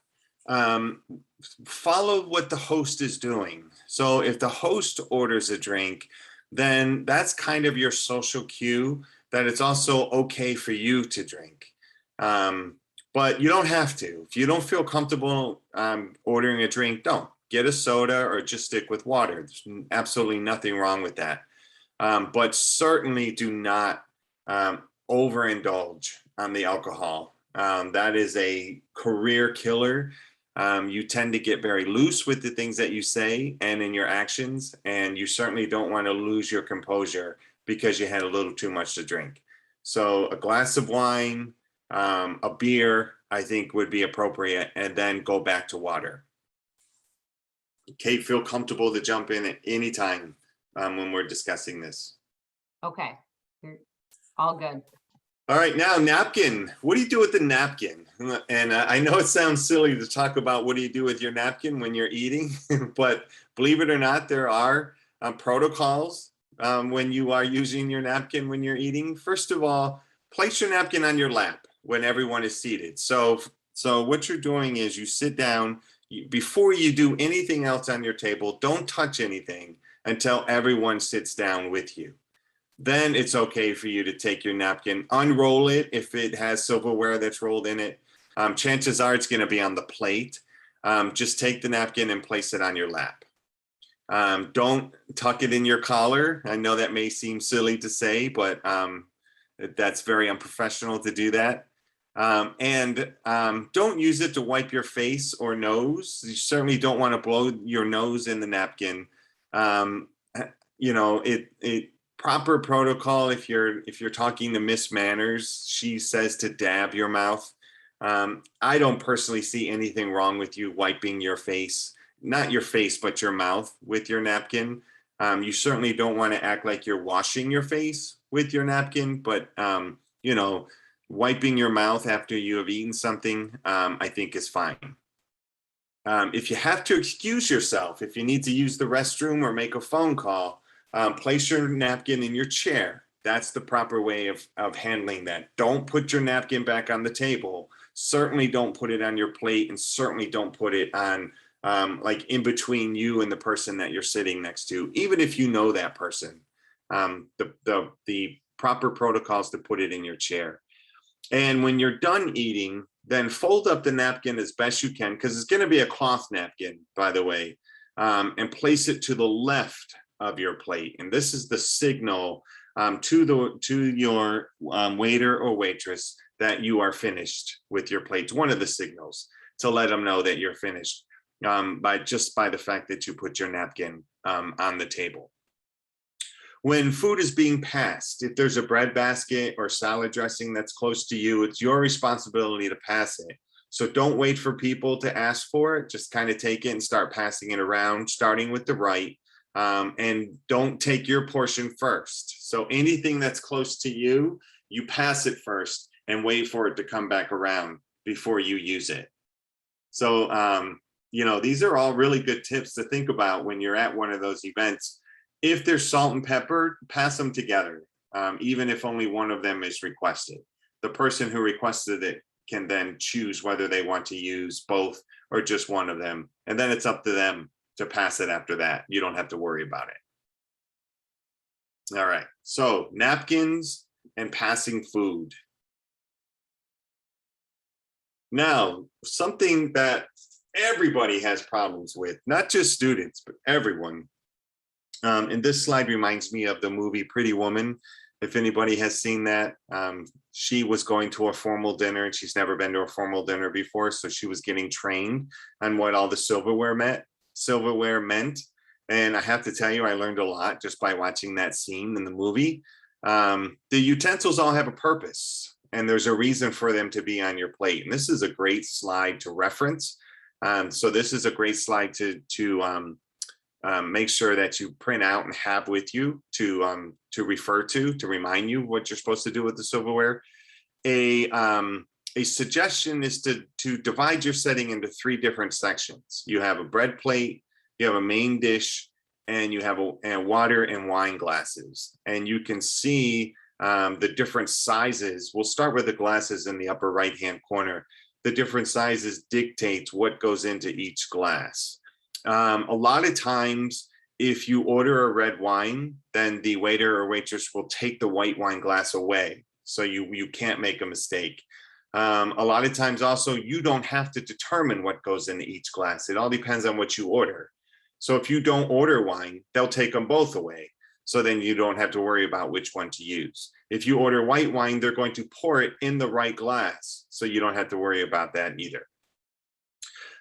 follow what the host is doing. So if the host orders a drink, then that's kind of your social cue that it's also okay for you to drink. But you don't have to. If you don't feel comfortable ordering a drink, don't. Get a soda or just stick with water. There's absolutely nothing wrong with that. But certainly do not overindulge on the alcohol. That is a career killer. You tend to get very loose with the things that you say and in your actions, and you certainly don't want to lose your composure because you had a little too much to drink. So a glass of wine, a beer, I think would be appropriate, and then go back to water. Kate, feel comfortable to jump in at any time when we're discussing this. Okay, all good. All right, now napkin. What do you do with the napkin? And I know it sounds silly to talk about what do you do with your napkin when you're eating, but believe it or not, there are protocols when you are using your napkin when you're eating. First of all, place your napkin on your lap when everyone is seated. So what you're doing is you sit down. Before you do anything else on your table, don't touch anything until everyone sits down with you. Then it's okay for you to take your napkin, unroll it if it has silverware that's rolled in it. Chances are it's going to be on the plate. Just take the napkin and place it on your lap. Don't tuck it in your collar. I know that may seem silly to say, but that's very unprofessional to do that. And don't use it to wipe your face or nose. You certainly don't want to blow your nose in the napkin. You know, it proper protocol. If you're talking to Miss Manners, she says to dab your mouth. I don't personally see anything wrong with you wiping your face, not your face, but your mouth with your napkin. You certainly don't want to act like you're washing your face with your napkin, but you know, wiping your mouth after you have eaten something, I think is fine. If you have to excuse yourself, if you need to use the restroom or make a phone call, place your napkin in your chair. That's the proper way of handling that. Don't put your napkin back on the table. Certainly don't put it on your plate, and certainly don't put it on like in between you and the person that you're sitting next to, even if you know that person. The proper protocols to put it in your chair. And when you're done eating, then fold up the napkin as best you can, because it's going to be a cloth napkin, by the way, and place it to the left of your plate. And this is the signal to your waiter or waitress that you are finished with your plate. It's one of the signals to let them know that you're finished by the fact that you put your napkin on the table. When food is being passed, if there's a bread basket or salad dressing that's close to you, it's your responsibility to pass it. So don't wait for people to ask for it. Just kind of take it and start passing it around, starting with the right. And don't take your portion first. So anything that's close to you, you pass it first and wait for it to come back around before you use it. So, you know, these are all really good tips to think about when you're at one of those events. If there's salt and pepper, pass them together, even if only one of them is requested. The person who requested it can then choose whether they want to use both or just one of them. And then it's up to them to pass it after that. You don't have to worry about it. All right, so napkins and passing food. Now, something that everybody has problems with, not just students, but everyone. And this slide reminds me of the movie Pretty Woman. If anybody has seen that, she was going to a formal dinner and she's never been to a formal dinner before. So she was getting trained on what all the silverware meant. And I have to tell you, I learned a lot just by watching that scene in the movie. The utensils all have a purpose, and there's a reason for them to be on your plate. And this is a great slide to reference. So this is a great slide to make sure that you print out and have with you to refer to remind you what you're supposed to do with the silverware. A suggestion is to divide your setting into 3 different sections. You have a bread plate, you have a main dish, and you have a water and wine glasses. And you can see the different sizes. We'll start with the glasses in the upper right-hand corner. The different sizes dictates what goes into each glass. A lot of times, if you order a red wine, then the waiter or waitress will take the white wine glass away. So you can't make a mistake. A lot of times also, you don't have to determine what goes into each glass. It all depends on what you order. So if you don't order wine, they'll take them both away. So then you don't have to worry about which one to use. If you order white wine, they're going to pour it in the right glass. So you don't have to worry about that either.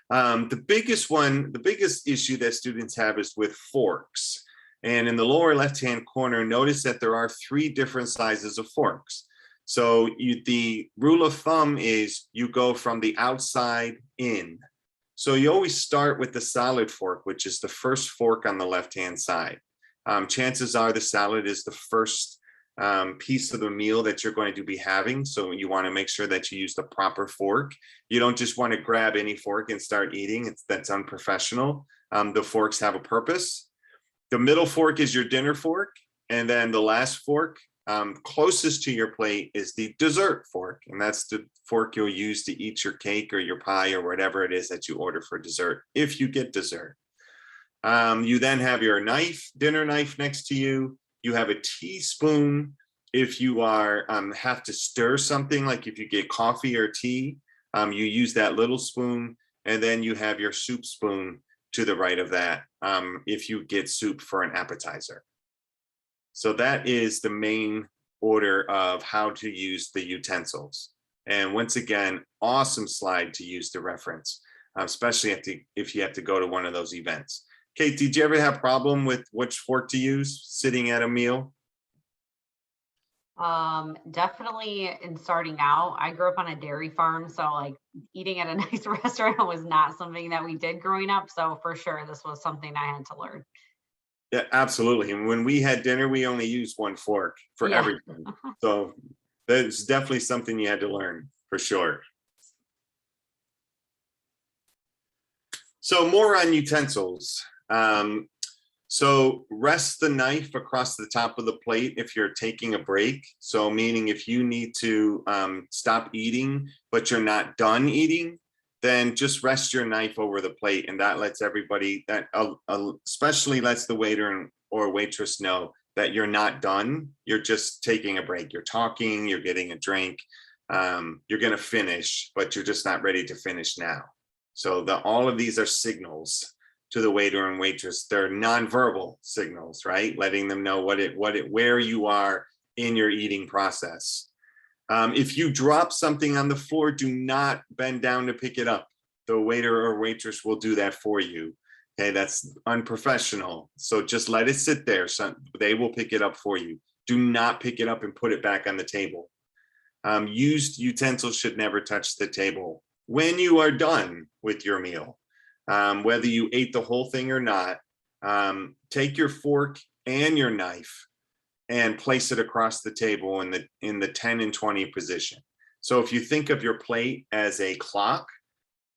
The biggest issue that students have is with forks. And in the lower left-hand corner, notice that there are 3 different sizes of forks. So the rule of thumb is you go from the outside in. So you always start with the salad fork, which is the first fork on the left-hand side. Chances are the salad is the first piece of the meal that you're going to be having. So you want to make sure that you use the proper fork. You don't just want to grab any fork and start eating. That's unprofessional. The forks have a purpose. The middle fork is your dinner fork. And then the last fork closest to your plate is the dessert fork. And that's the fork you'll use to eat your cake or your pie or whatever it is that you order for dessert, if you get dessert. You then have your knife, dinner knife next to you. You have a teaspoon if you have to stir something, like if you get coffee or tea, you use that little spoon. And then you have your soup spoon to the right of that if you get soup for an appetizer. So that is the main order of how to use the utensils. And once again, awesome slide to use to reference, especially if you have to go to one of those events. Kate, did you ever have a problem with which fork to use sitting at a meal? Definitely in starting out, I grew up on a dairy farm, so like eating at a nice restaurant was not something that we did growing up. So for sure, this was something I had to learn. Yeah, absolutely. And when we had dinner, we only used one fork for Yeah. everything. So that's definitely something you had to learn for sure. So more on utensils. So rest the knife across the top of the plate if you're taking a break. So meaning if you need to stop eating, but you're not done eating, then just rest your knife over the plate. And that lets everybody, that especially lets the waiter or waitress know that you're not done. You're just taking a break. You're talking, you're getting a drink, you're gonna finish, but you're just not ready to finish now. So all of these are signals to the waiter and waitress. They're nonverbal signals, right? Letting them know where you are in your eating process. If you drop something on the floor, do not bend down to pick it up. The waiter or waitress will do that for you. Okay, that's unprofessional. So just let it sit there. So they will pick it up for you. Do not pick it up and put it back on the table. Used utensils should never touch the table. When you are done with your meal, whether you ate the whole thing or not, take your fork and your knife and place it across the table in the 10 and 20 position. So if you think of your plate as a clock,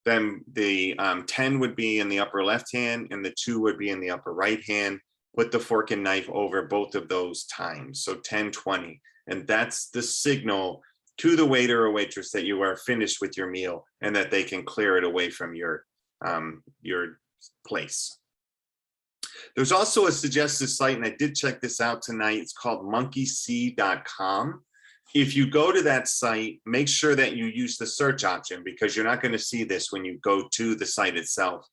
then the 10 would be in the upper left hand and the 2 would be in the upper right hand. Put the fork and knife over both of those times. So 10, 20. And that's the signal to the waiter or waitress that you are finished with your meal and that they can clear it away from your place. There's also a suggested site, and I did check this out tonight. It's called monkeysee.com. If you go to that site, make sure that you use the search option because you're not going to see this when you go to the site itself.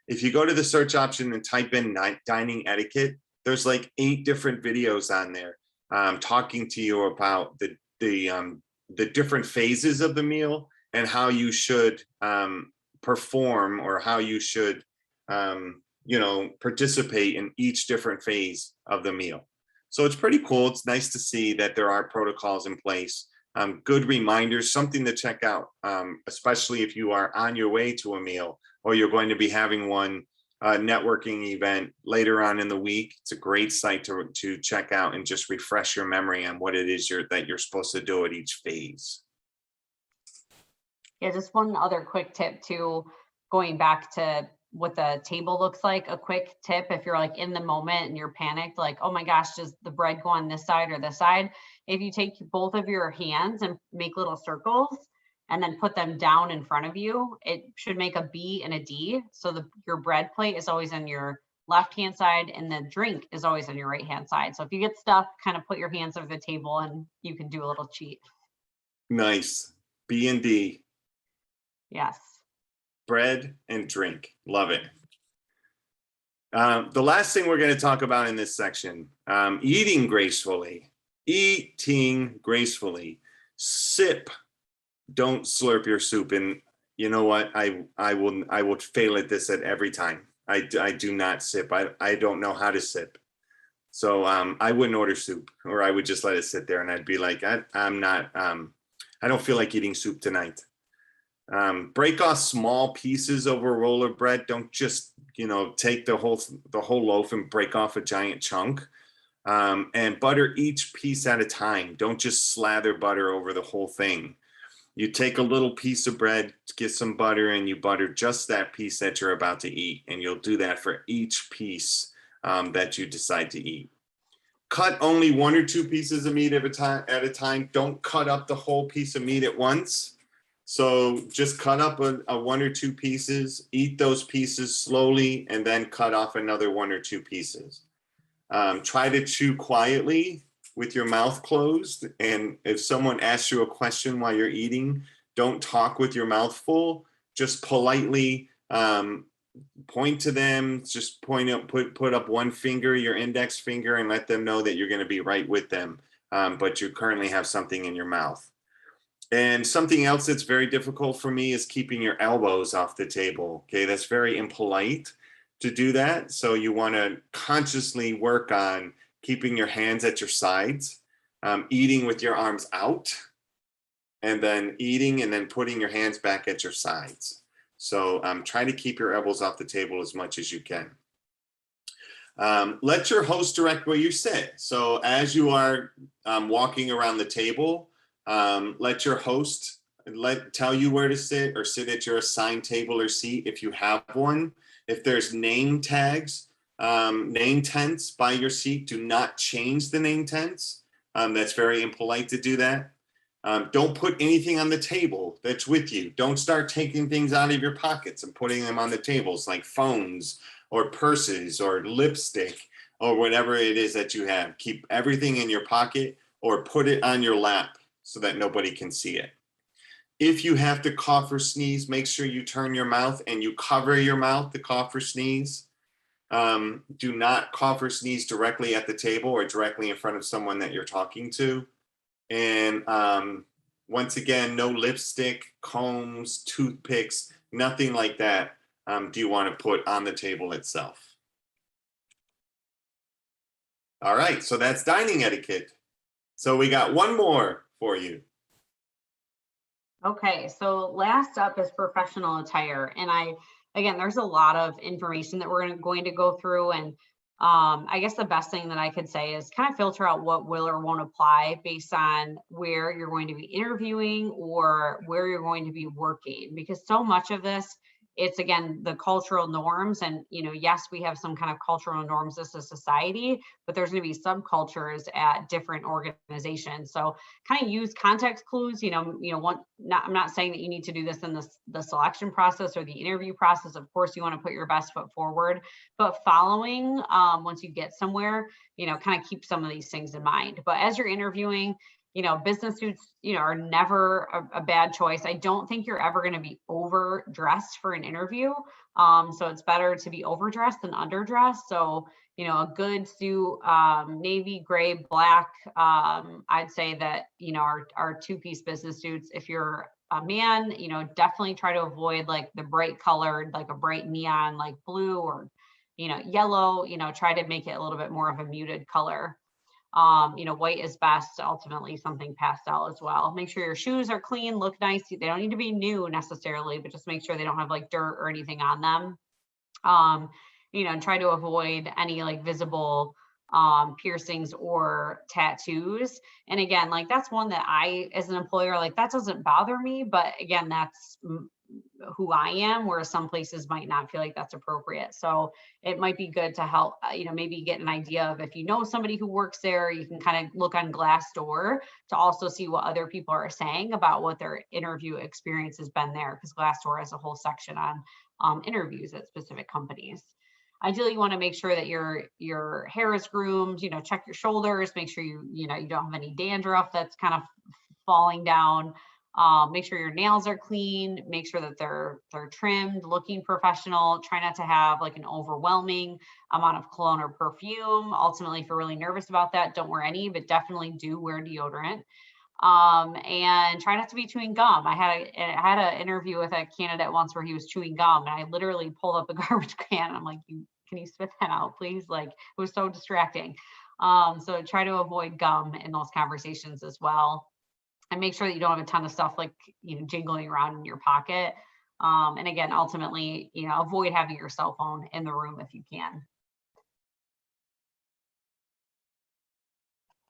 If you go to the search option and type in dining etiquette, there's like 8 different videos on there talking to you about the different phases of the meal and how you should perform or how you should participate in each different phase of the meal. So it's pretty cool. It's nice to see that there are protocols in place, good reminders, something to check out, especially if you are on your way to a meal or you're going to be having one networking event later on in the week. It's a great site to check out and just refresh your memory on what it is that you're supposed to do at each phase. Yeah, just one other quick tip too, going back to what the table looks like. A quick tip, if you're like in the moment and you're panicked, like, oh my gosh, does the bread go on this side or this side? If you take both of your hands and make little circles and then put them down in front of you, it should make a B and a D. So your bread plate is always on your left hand side and the drink is always on your right hand side. So if you get stuck, kind of put your hands over the table and you can do a little cheat. Nice. B and D. Yes. Bread and drink. Love it. The last thing we're going to talk about in this section, eating gracefully. Eating gracefully. Sip. Don't slurp your soup. And you know what? I will fail at this at every time. I do not sip. I don't know how to sip. So I wouldn't order soup, or I would just let it sit there and I'd be like, I don't feel like eating soup tonight. Break off small pieces over a roll of bread. Don't just, take the whole loaf and break off a giant chunk. And butter each piece at a time. Don't just slather butter over the whole thing. You take a little piece of bread, get some butter, and you butter just that piece that you're about to eat. And you'll do that for each piece that you decide to eat. Cut only 1 or 2 pieces of meat at a time. Don't cut up the whole piece of meat at once. So just cut up a 1 or 2 pieces, eat those pieces slowly, and then cut off another 1 or 2 pieces. Try to chew quietly with your mouth closed. And if someone asks you a question while you're eating, don't talk with your mouth full. Just politely point to them, just point up, put up one finger, your index finger, and let them know that you're going to be right with them. But you currently have something in your mouth. And something else that's very difficult for me is keeping your elbows off the table. Okay, that's very impolite to do that. So you want to consciously work on keeping your hands at your sides, eating with your arms out, and then eating and then putting your hands back at your sides. So try to keep your elbows off the table as much as you can. Let your host direct where you sit. So as you are walking around the table, let your host tell you where to sit, or sit at your assigned table or seat if you have one. If there's name tags, name tents by your seat, do not change the name tents. That's very impolite to do that. Don't put anything on the table that's with you. Don't start taking things out of your pockets and putting them on the tables, like phones or purses or lipstick or whatever it is that you have. Keep everything in your pocket or put it on your lap so that nobody can see it. If you have to cough or sneeze, make sure you turn your mouth and you cover your mouth to cough or sneeze. Do not cough or sneeze directly at the table or directly in front of someone that you're talking to. And once again, no lipstick, combs, toothpicks, nothing like that do you want to put on the table itself. All right, so that's dining etiquette. So we got one more for you. Okay, so last up is professional attire. And again, there's a lot of information that we're going to go through. And I guess the best thing that I could say is kind of filter out what will or won't apply based on where you're going to be interviewing or where you're going to be working, because so much of this, it's again, the cultural norms. And, yes, we have some kind of cultural norms as a society, but there's going to be subcultures at different organizations. So kind of use context clues, I'm not saying that you need to do this in the selection process or the interview process. Of course, you want to put your best foot forward, but following, once you get somewhere, kind of keep some of these things in mind. But as you're interviewing, business suits, are never a bad choice. I don't think you're ever going to be overdressed for an interview. So it's better to be overdressed than underdressed. So, a good suit, navy, gray, black. I'd say that, our two-piece business suits, if you're a man, definitely try to avoid like the bright colored, like a bright neon, like blue or, yellow, try to make it a little bit more of a muted color. White is best, ultimately something pastel as well. Make sure your shoes are clean, look nice. They don't need to be new necessarily, but just make sure they don't have like dirt or anything on them. And try to avoid any like visible piercings or tattoos. And again, like that's one that I, as an employer, like that doesn't bother me, but again, that's who I am, whereas some places might not feel like that's appropriate. So it might be good to help, maybe get an idea of if you know somebody who works there, you can kind of look on Glassdoor to also see what other people are saying about what their interview experience has been there, because Glassdoor has a whole section on interviews at specific companies. Ideally, you want to make sure that your hair is groomed, check your shoulders, make sure you don't have any dandruff that's kind of falling down. Make sure your nails are clean, make sure that they're trimmed, looking professional. Try not to have like an overwhelming amount of cologne or perfume. Ultimately, if you're really nervous about that, don't wear any, but definitely do wear deodorant. And try not to be chewing gum. I had an interview with a candidate once where he was chewing gum, and I literally pulled up the garbage can. And I'm like, can you spit that out, please? Like, it was so distracting. So try to avoid gum in those conversations as well. And make sure that you don't have a ton of stuff like, jingling around in your pocket. And again, ultimately, avoid having your cell phone in the room if you can.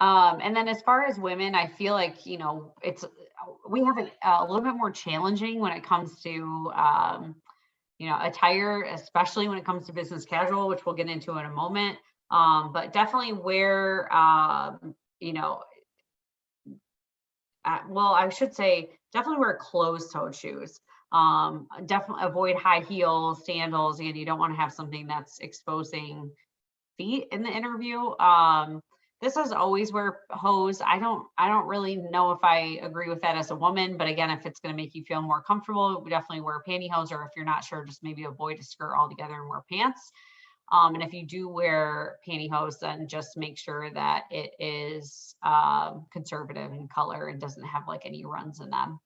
And then as far as women, I feel like, we have a little bit more challenging when it comes to, attire, especially when it comes to business casual, which we'll get into in a moment. But definitely wear, well, I should say definitely wear closed-toed shoes. Definitely avoid high heels, sandals, and you don't want to have something that's exposing feet in the interview. This is always wear hose. I don't really know if I agree with that as a woman, but again, if it's going to make you feel more comfortable, we definitely wear pantyhose, or if you're not sure, just maybe avoid a skirt altogether and wear pants. And if you do wear pantyhose, then just make sure that it is conservative in color and doesn't have like any runs in them.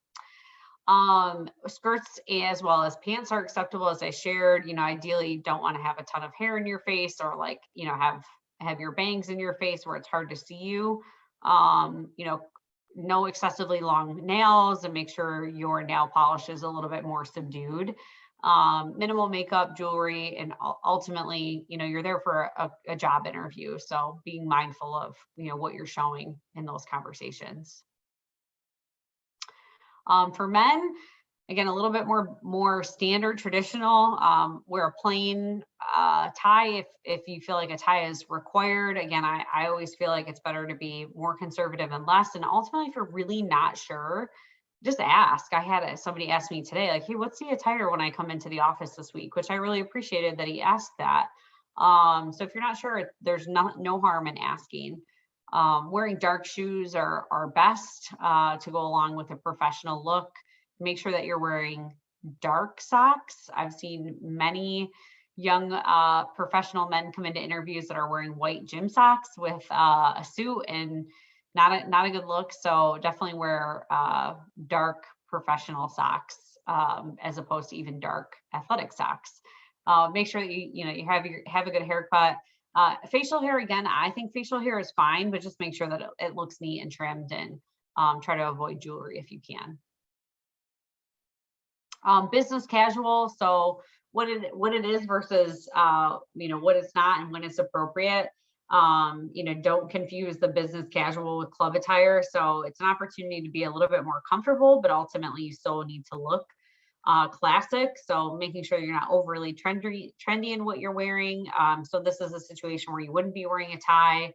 Skirts as well as pants are acceptable, as I shared. Ideally you don't want to have a ton of hair in your face, or like, have your bangs in your face where it's hard to see you. um you know no excessively long nails, and make sure your nail polish is a little bit more subdued. Minimal makeup, jewelry, and ultimately, you're there for a job interview, so being mindful of what you're showing in those conversations. For men, again, a little bit more standard, traditional. Wear a plain tie if you feel like a tie is required. Again, I always feel like it's better to be more conservative and less. And ultimately, if you're really not sure, just ask. I had somebody ask me today, like, "Hey, what's the attire when I come into the office this week?" Which I really appreciated that he asked that. So if you're not sure, there's no harm in asking. Wearing dark shoes are best to go along with a professional look. Make sure that you're wearing dark socks. I've seen many young professional men come into interviews that are wearing white gym socks with a suit, and not a good look. So definitely wear dark professional socks, as opposed to even dark athletic socks. Make sure that you have a good haircut. Facial hair, again, I think facial hair is fine, but just make sure that it looks neat and trimmed, and try to avoid jewelry if you can. Business casual, so what it is versus what it's not and when it's appropriate. Don't confuse the business casual with club attire. So it's an opportunity to be a little bit more comfortable, but ultimately you still need to look classic. So making sure you're not overly trendy in what you're wearing. So this is a situation where you wouldn't be wearing a tie.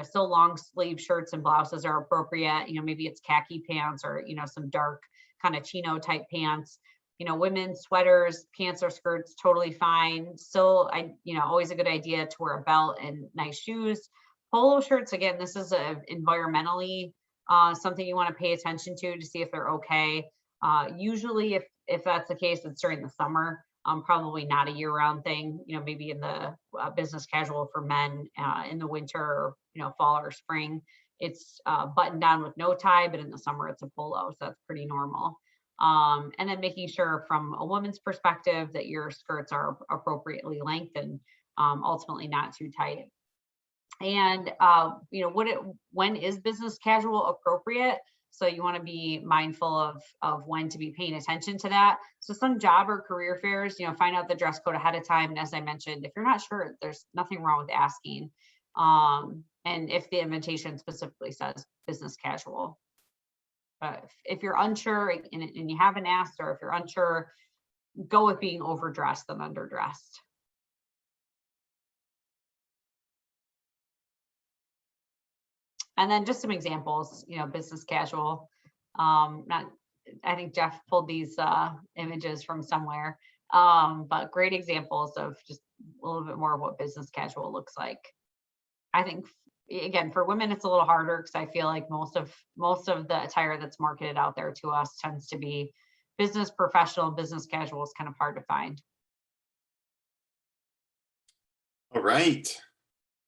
Still long sleeve shirts and blouses are appropriate. Maybe it's khaki pants, or some dark kind of chino type pants. Women's sweaters, pants or skirts, totally fine. Still, always a good idea to wear a belt and nice shoes. Polo shirts, again, this is environmentally something you want to pay attention to see if they're okay. Usually, if that's the case, it's during the summer. Probably not a year-round thing. Maybe in the business casual for men in the winter, or fall or spring, it's buttoned down with no tie, but in the summer it's a polo, so that's pretty normal. And then making sure from a woman's perspective that your skirts are appropriately lengthened, ultimately not too tight. And when is business casual appropriate? So you want to be mindful of when to be paying attention to that. So some job or career fairs, find out the dress code ahead of time. And as I mentioned, if you're not sure, there's nothing wrong with asking. And if the invitation specifically says business casual. If you're unsure and you haven't asked, or if you're unsure, go with being overdressed than underdressed. And then just some examples, business casual. I think Jeff pulled these images from somewhere, but great examples of just a little bit more of what business casual looks like. I think, again, for women, it's a little harder because I feel like most of the attire that's marketed out there to us tends to be business professional. Business casual is kind of hard to find. All right.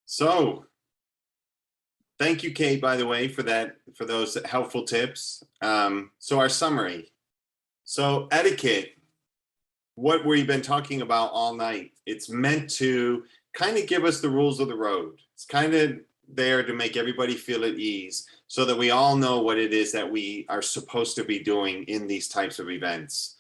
So thank you, Kate, by the way, for those helpful tips. So our summary. So etiquette, what we've been talking about all night, it's meant to kind of give us the rules of the road. It's kind of there to make everybody feel at ease, so that we all know what it is that we are supposed to be doing in these types of events.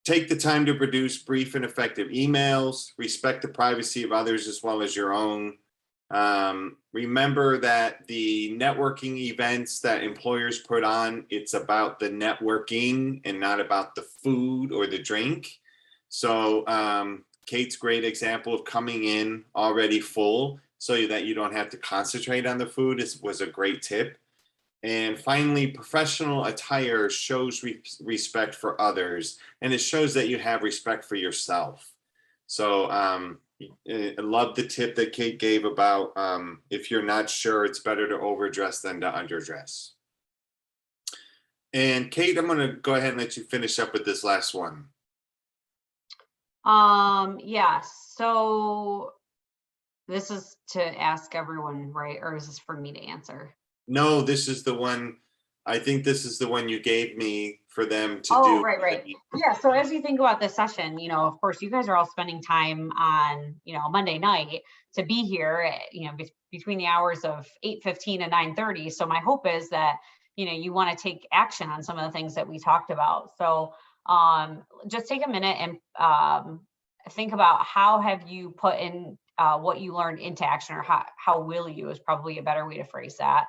Take the time to produce brief and effective emails. Respect the privacy of others as well as your own. Remember that the networking events that employers put on, it's about the networking and not about the food or the drink. So Kate's great example of coming in already full so that you don't have to concentrate on the food was a great tip. And finally, professional attire shows respect for others, and it shows that you have respect for yourself. So I love the tip that Kate gave about if you're not sure, it's better to overdress than to underdress. And Kate, I'm going to go ahead and let you finish up with this last one. Yeah, so this is to ask everyone, right? Or is this for me to answer? No, this is the one. I think this is the one you gave me for them to Oh, do. right. Yeah, so as you think about this session, of course, you guys are all spending time on, Monday night to be here, between the hours of 8:15 and 9:30. So my hope is that, you want to take action on some of the things that we talked about. So just take a minute and think about how have you put in what you learned into action, or how will you is probably a better way to phrase that.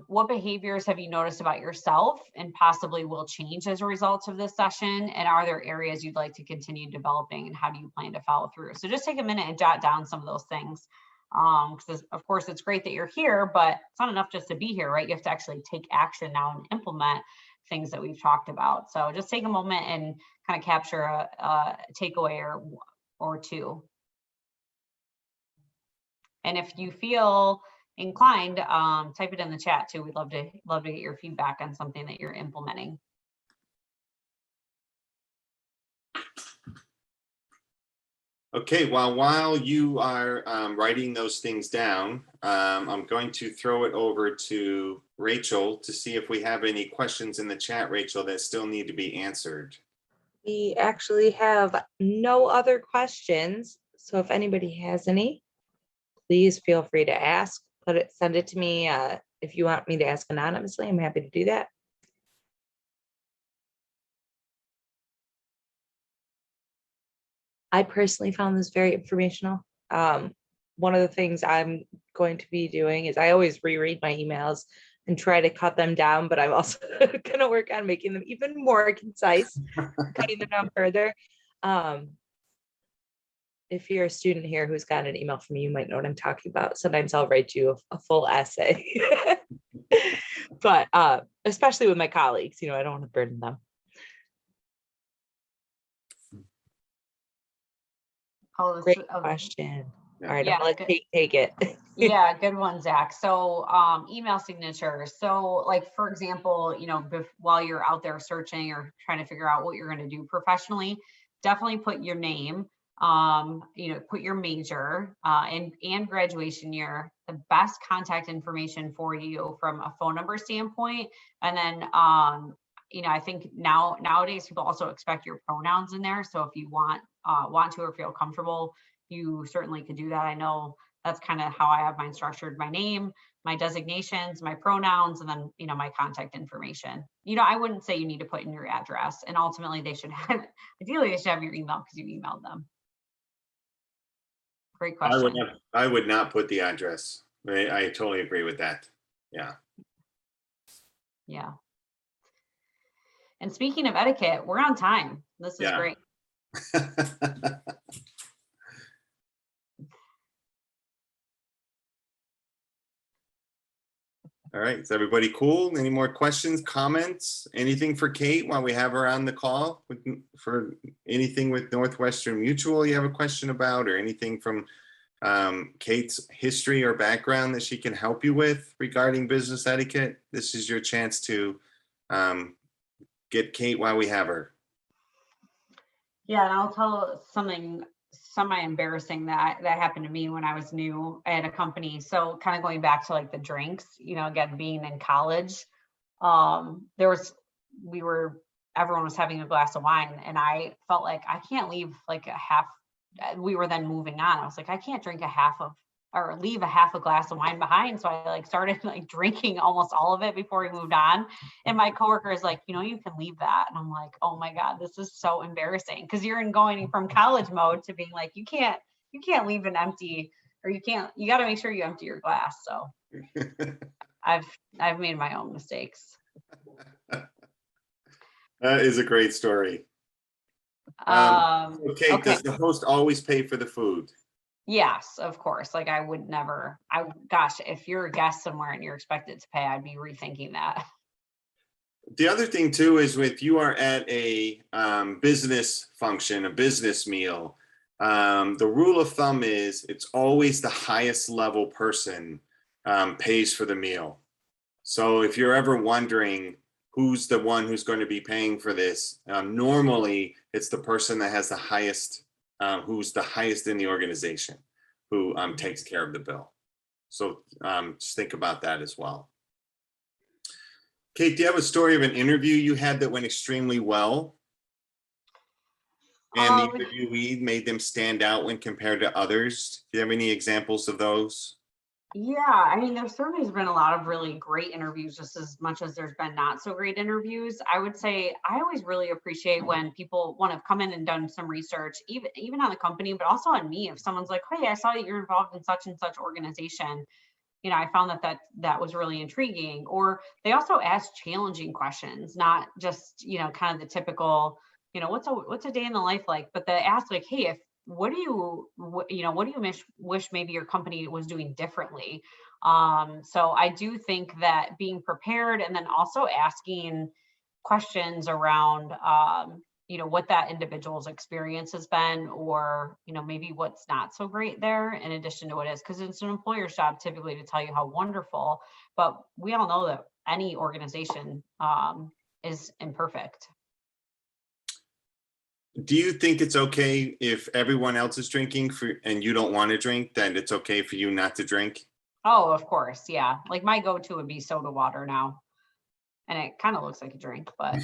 What behaviors have you noticed about yourself and possibly will change as a result of this session? And are there areas you'd like to continue developing, and how do you plan to follow through? So just take a minute and jot down some of those things. Because of course it's great that you're here, but it's not enough just to be here, right? You have to actually take action now and implement things that we've talked about. So just take a moment and kind of capture a takeaway or two. And if you feel inclined, type it in the chat too. We'd love to get your feedback on something that you're implementing. Okay, well, while you are writing those things down, I'm going to throw it over to Rachel to see if we have any questions in the chat, Rachel, that still need to be answered. We actually have no other questions. So if anybody has any, please feel free to ask. Send it to me. If you want me to ask anonymously, I'm happy to do that. I personally found this very informational. One of the things I'm going to be doing is I always reread my emails and try to cut them down, but I'm also going to work on making them even more concise, cutting them down further. If you're a student here who's gotten an email from me, you might know what I'm talking about. Sometimes I'll write you a full essay, but especially with my colleagues, I don't want to burden them. Oh, Great question. All right, yeah, I'll let Kate take it. Yeah, good one, Zach. So email signatures. So like, for example, while you're out there searching or trying to figure out what you're going to do professionally, definitely put your name, put your major and graduation year, the best contact information for you from a phone number standpoint. And then, I think nowadays people also expect your pronouns in there. So if you want to or feel comfortable, you certainly could do that. I know that's kind of how I have mine structured: my name, my designations, my pronouns, and then, my contact information. I wouldn't say you need to put in your address, and ultimately ideally they should have your email because you emailed them. Great question. I would not put the address. I totally agree with that. Yeah. Yeah. And speaking of etiquette, we're on time. This is great. All right, is everybody cool? Any more questions, comments, anything for Kate while we have her on the call? For anything with Northwestern Mutual you have a question about, or anything from Kate's history or background that she can help you with regarding business etiquette? This is your chance to get Kate while we have her. Yeah, and I'll tell something semi-embarrassing that happened to me when I was new at a company. So kind of going back to like the drinks, again, being in college, everyone was having a glass of wine, and I felt like I can't leave like a half. We were then moving on. I was like, I can't drink leave a half a glass of wine behind. So I started drinking almost all of it before we moved on. And my coworker is like, you can leave that. And I'm like, oh my God, this is so embarrassing. Cause you're going from college mode to being like, you can't leave an empty, or you got to make sure you empty your glass. So I've made my own mistakes. That is a great story. Okay, does the host always pay for the food? Yes, of course. I would never, if you're a guest somewhere and you're expected to pay, I'd be rethinking that. The other thing too is if you are at a business function, a business meal, The rule of thumb is it's always the highest level person pays for the meal. So if you're ever wondering who's the one who's going to be paying for this, normally it's the person that has the highest, who's the highest in the organization, who takes care of the bill. So just think about that as well. Kate, do you have a story of an interview you had that went extremely well? And the interviewee made them stand out when compared to others? Do you have any examples of those? Yeah, I mean, there's certainly been a lot of really great interviews, just as much as there's been not so great interviews. I would say I always really appreciate when people want to come in and done some research, even on the company, but also on me. If someone's like, "Hey, I saw that you're involved in such and such organization," I found that was really intriguing. Or they also ask challenging questions, not just kind of the typical, what's a day in the life like, but they ask like, "Hey, if what do you wish maybe your company was doing differently?" So I do think that being prepared and then also asking questions around what that individual's experience has been, or maybe what's not so great there, in addition to what is, because it's an employer's job typically to tell you how wonderful, but we all know that any organization is imperfect. Do you think it's okay if everyone else is drinking and you don't want to drink, then it's okay for you not to drink? Oh, of course, yeah. Like my go-to would be soda water now, and it kind of looks like a drink, but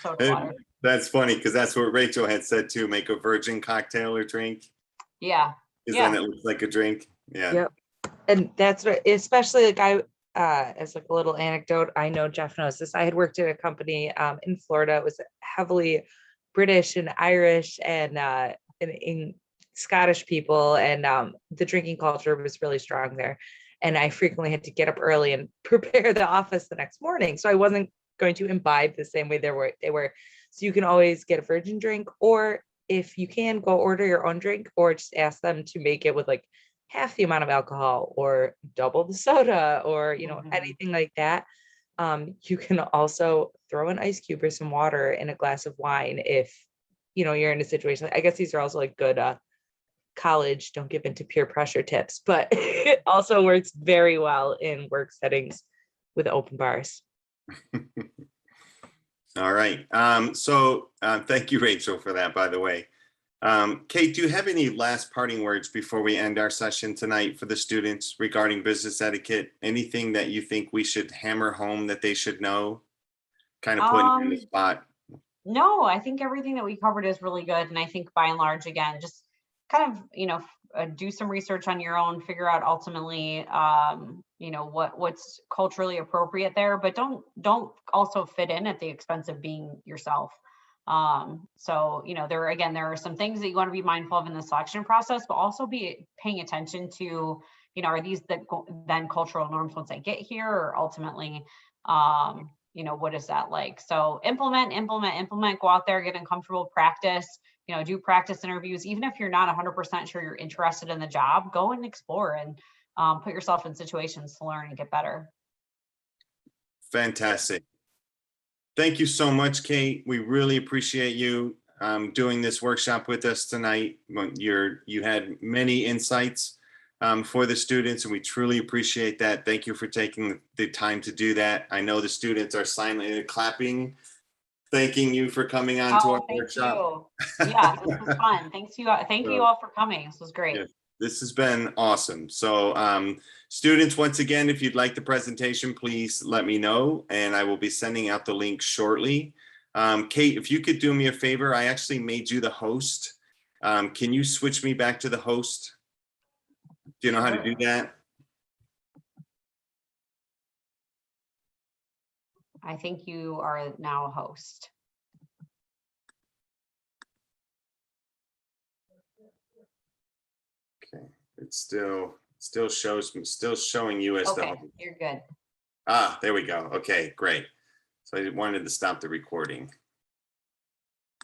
soda water. That's funny because that's what Rachel had said too. Make a virgin cocktail or drink, Yeah, because yeah. then it looks like a drink. Yeah. Yep. And that's what, especially like as like a little anecdote, I know Jeff knows this. I had worked at a company in Florida. It was heavily British and Irish and in Scottish people, and the drinking culture was really strong there. And I frequently had to get up early and prepare the office the next morning, so I wasn't going to imbibe the same way they were. So you can always get a virgin drink, or if you can, go order your own drink, or just ask them to make it with like half the amount of alcohol or double the soda, or anything like that. You can also throw an ice cube or some water in a glass of wine if you're in a situation. I guess these are also like good college don't give into peer pressure tips, but it also works very well in work settings with open bars. All right. So thank you, Rachel, for that, by the way. Kate, do you have any last parting words before we end our session tonight for the students regarding business etiquette? Anything that you think we should hammer home that they should know? Kind of putting you on the spot. No, I think everything that we covered is really good. And I think by and large, again, just kind of, do some research on your own, figure out ultimately, what's culturally appropriate there, but don't also fit in at the expense of being yourself. So, there are some things that you want to be mindful of in the selection process, but also be paying attention to, are these then cultural norms once I get here, or ultimately, what is that like? So implement, go out there, get uncomfortable, practice, do practice interviews. Even if you're not 100% sure you're interested in the job, go and explore and put yourself in situations to learn and get better. Fantastic. Thank you so much, Kate. We really appreciate you doing this workshop with us tonight. You had many insights for the students, and we truly appreciate that. Thank you for taking the time to do that. I know the students are silently clapping, thanking you for coming on to our workshop. Yeah, this was fun. Thank you all for coming. This was great. Yeah, this has been awesome. So students, once again, if you'd like the presentation, please let me know, and I will be sending out the link shortly. Kate, if you could do me a favor, I actually made you the host. Can you switch me back to the host? Do you know how to do that? I think you are now a host. Okay, it's still showing you as the Okay, host. you're good. Ah, there we go. Okay, great. So I wanted to stop the recording.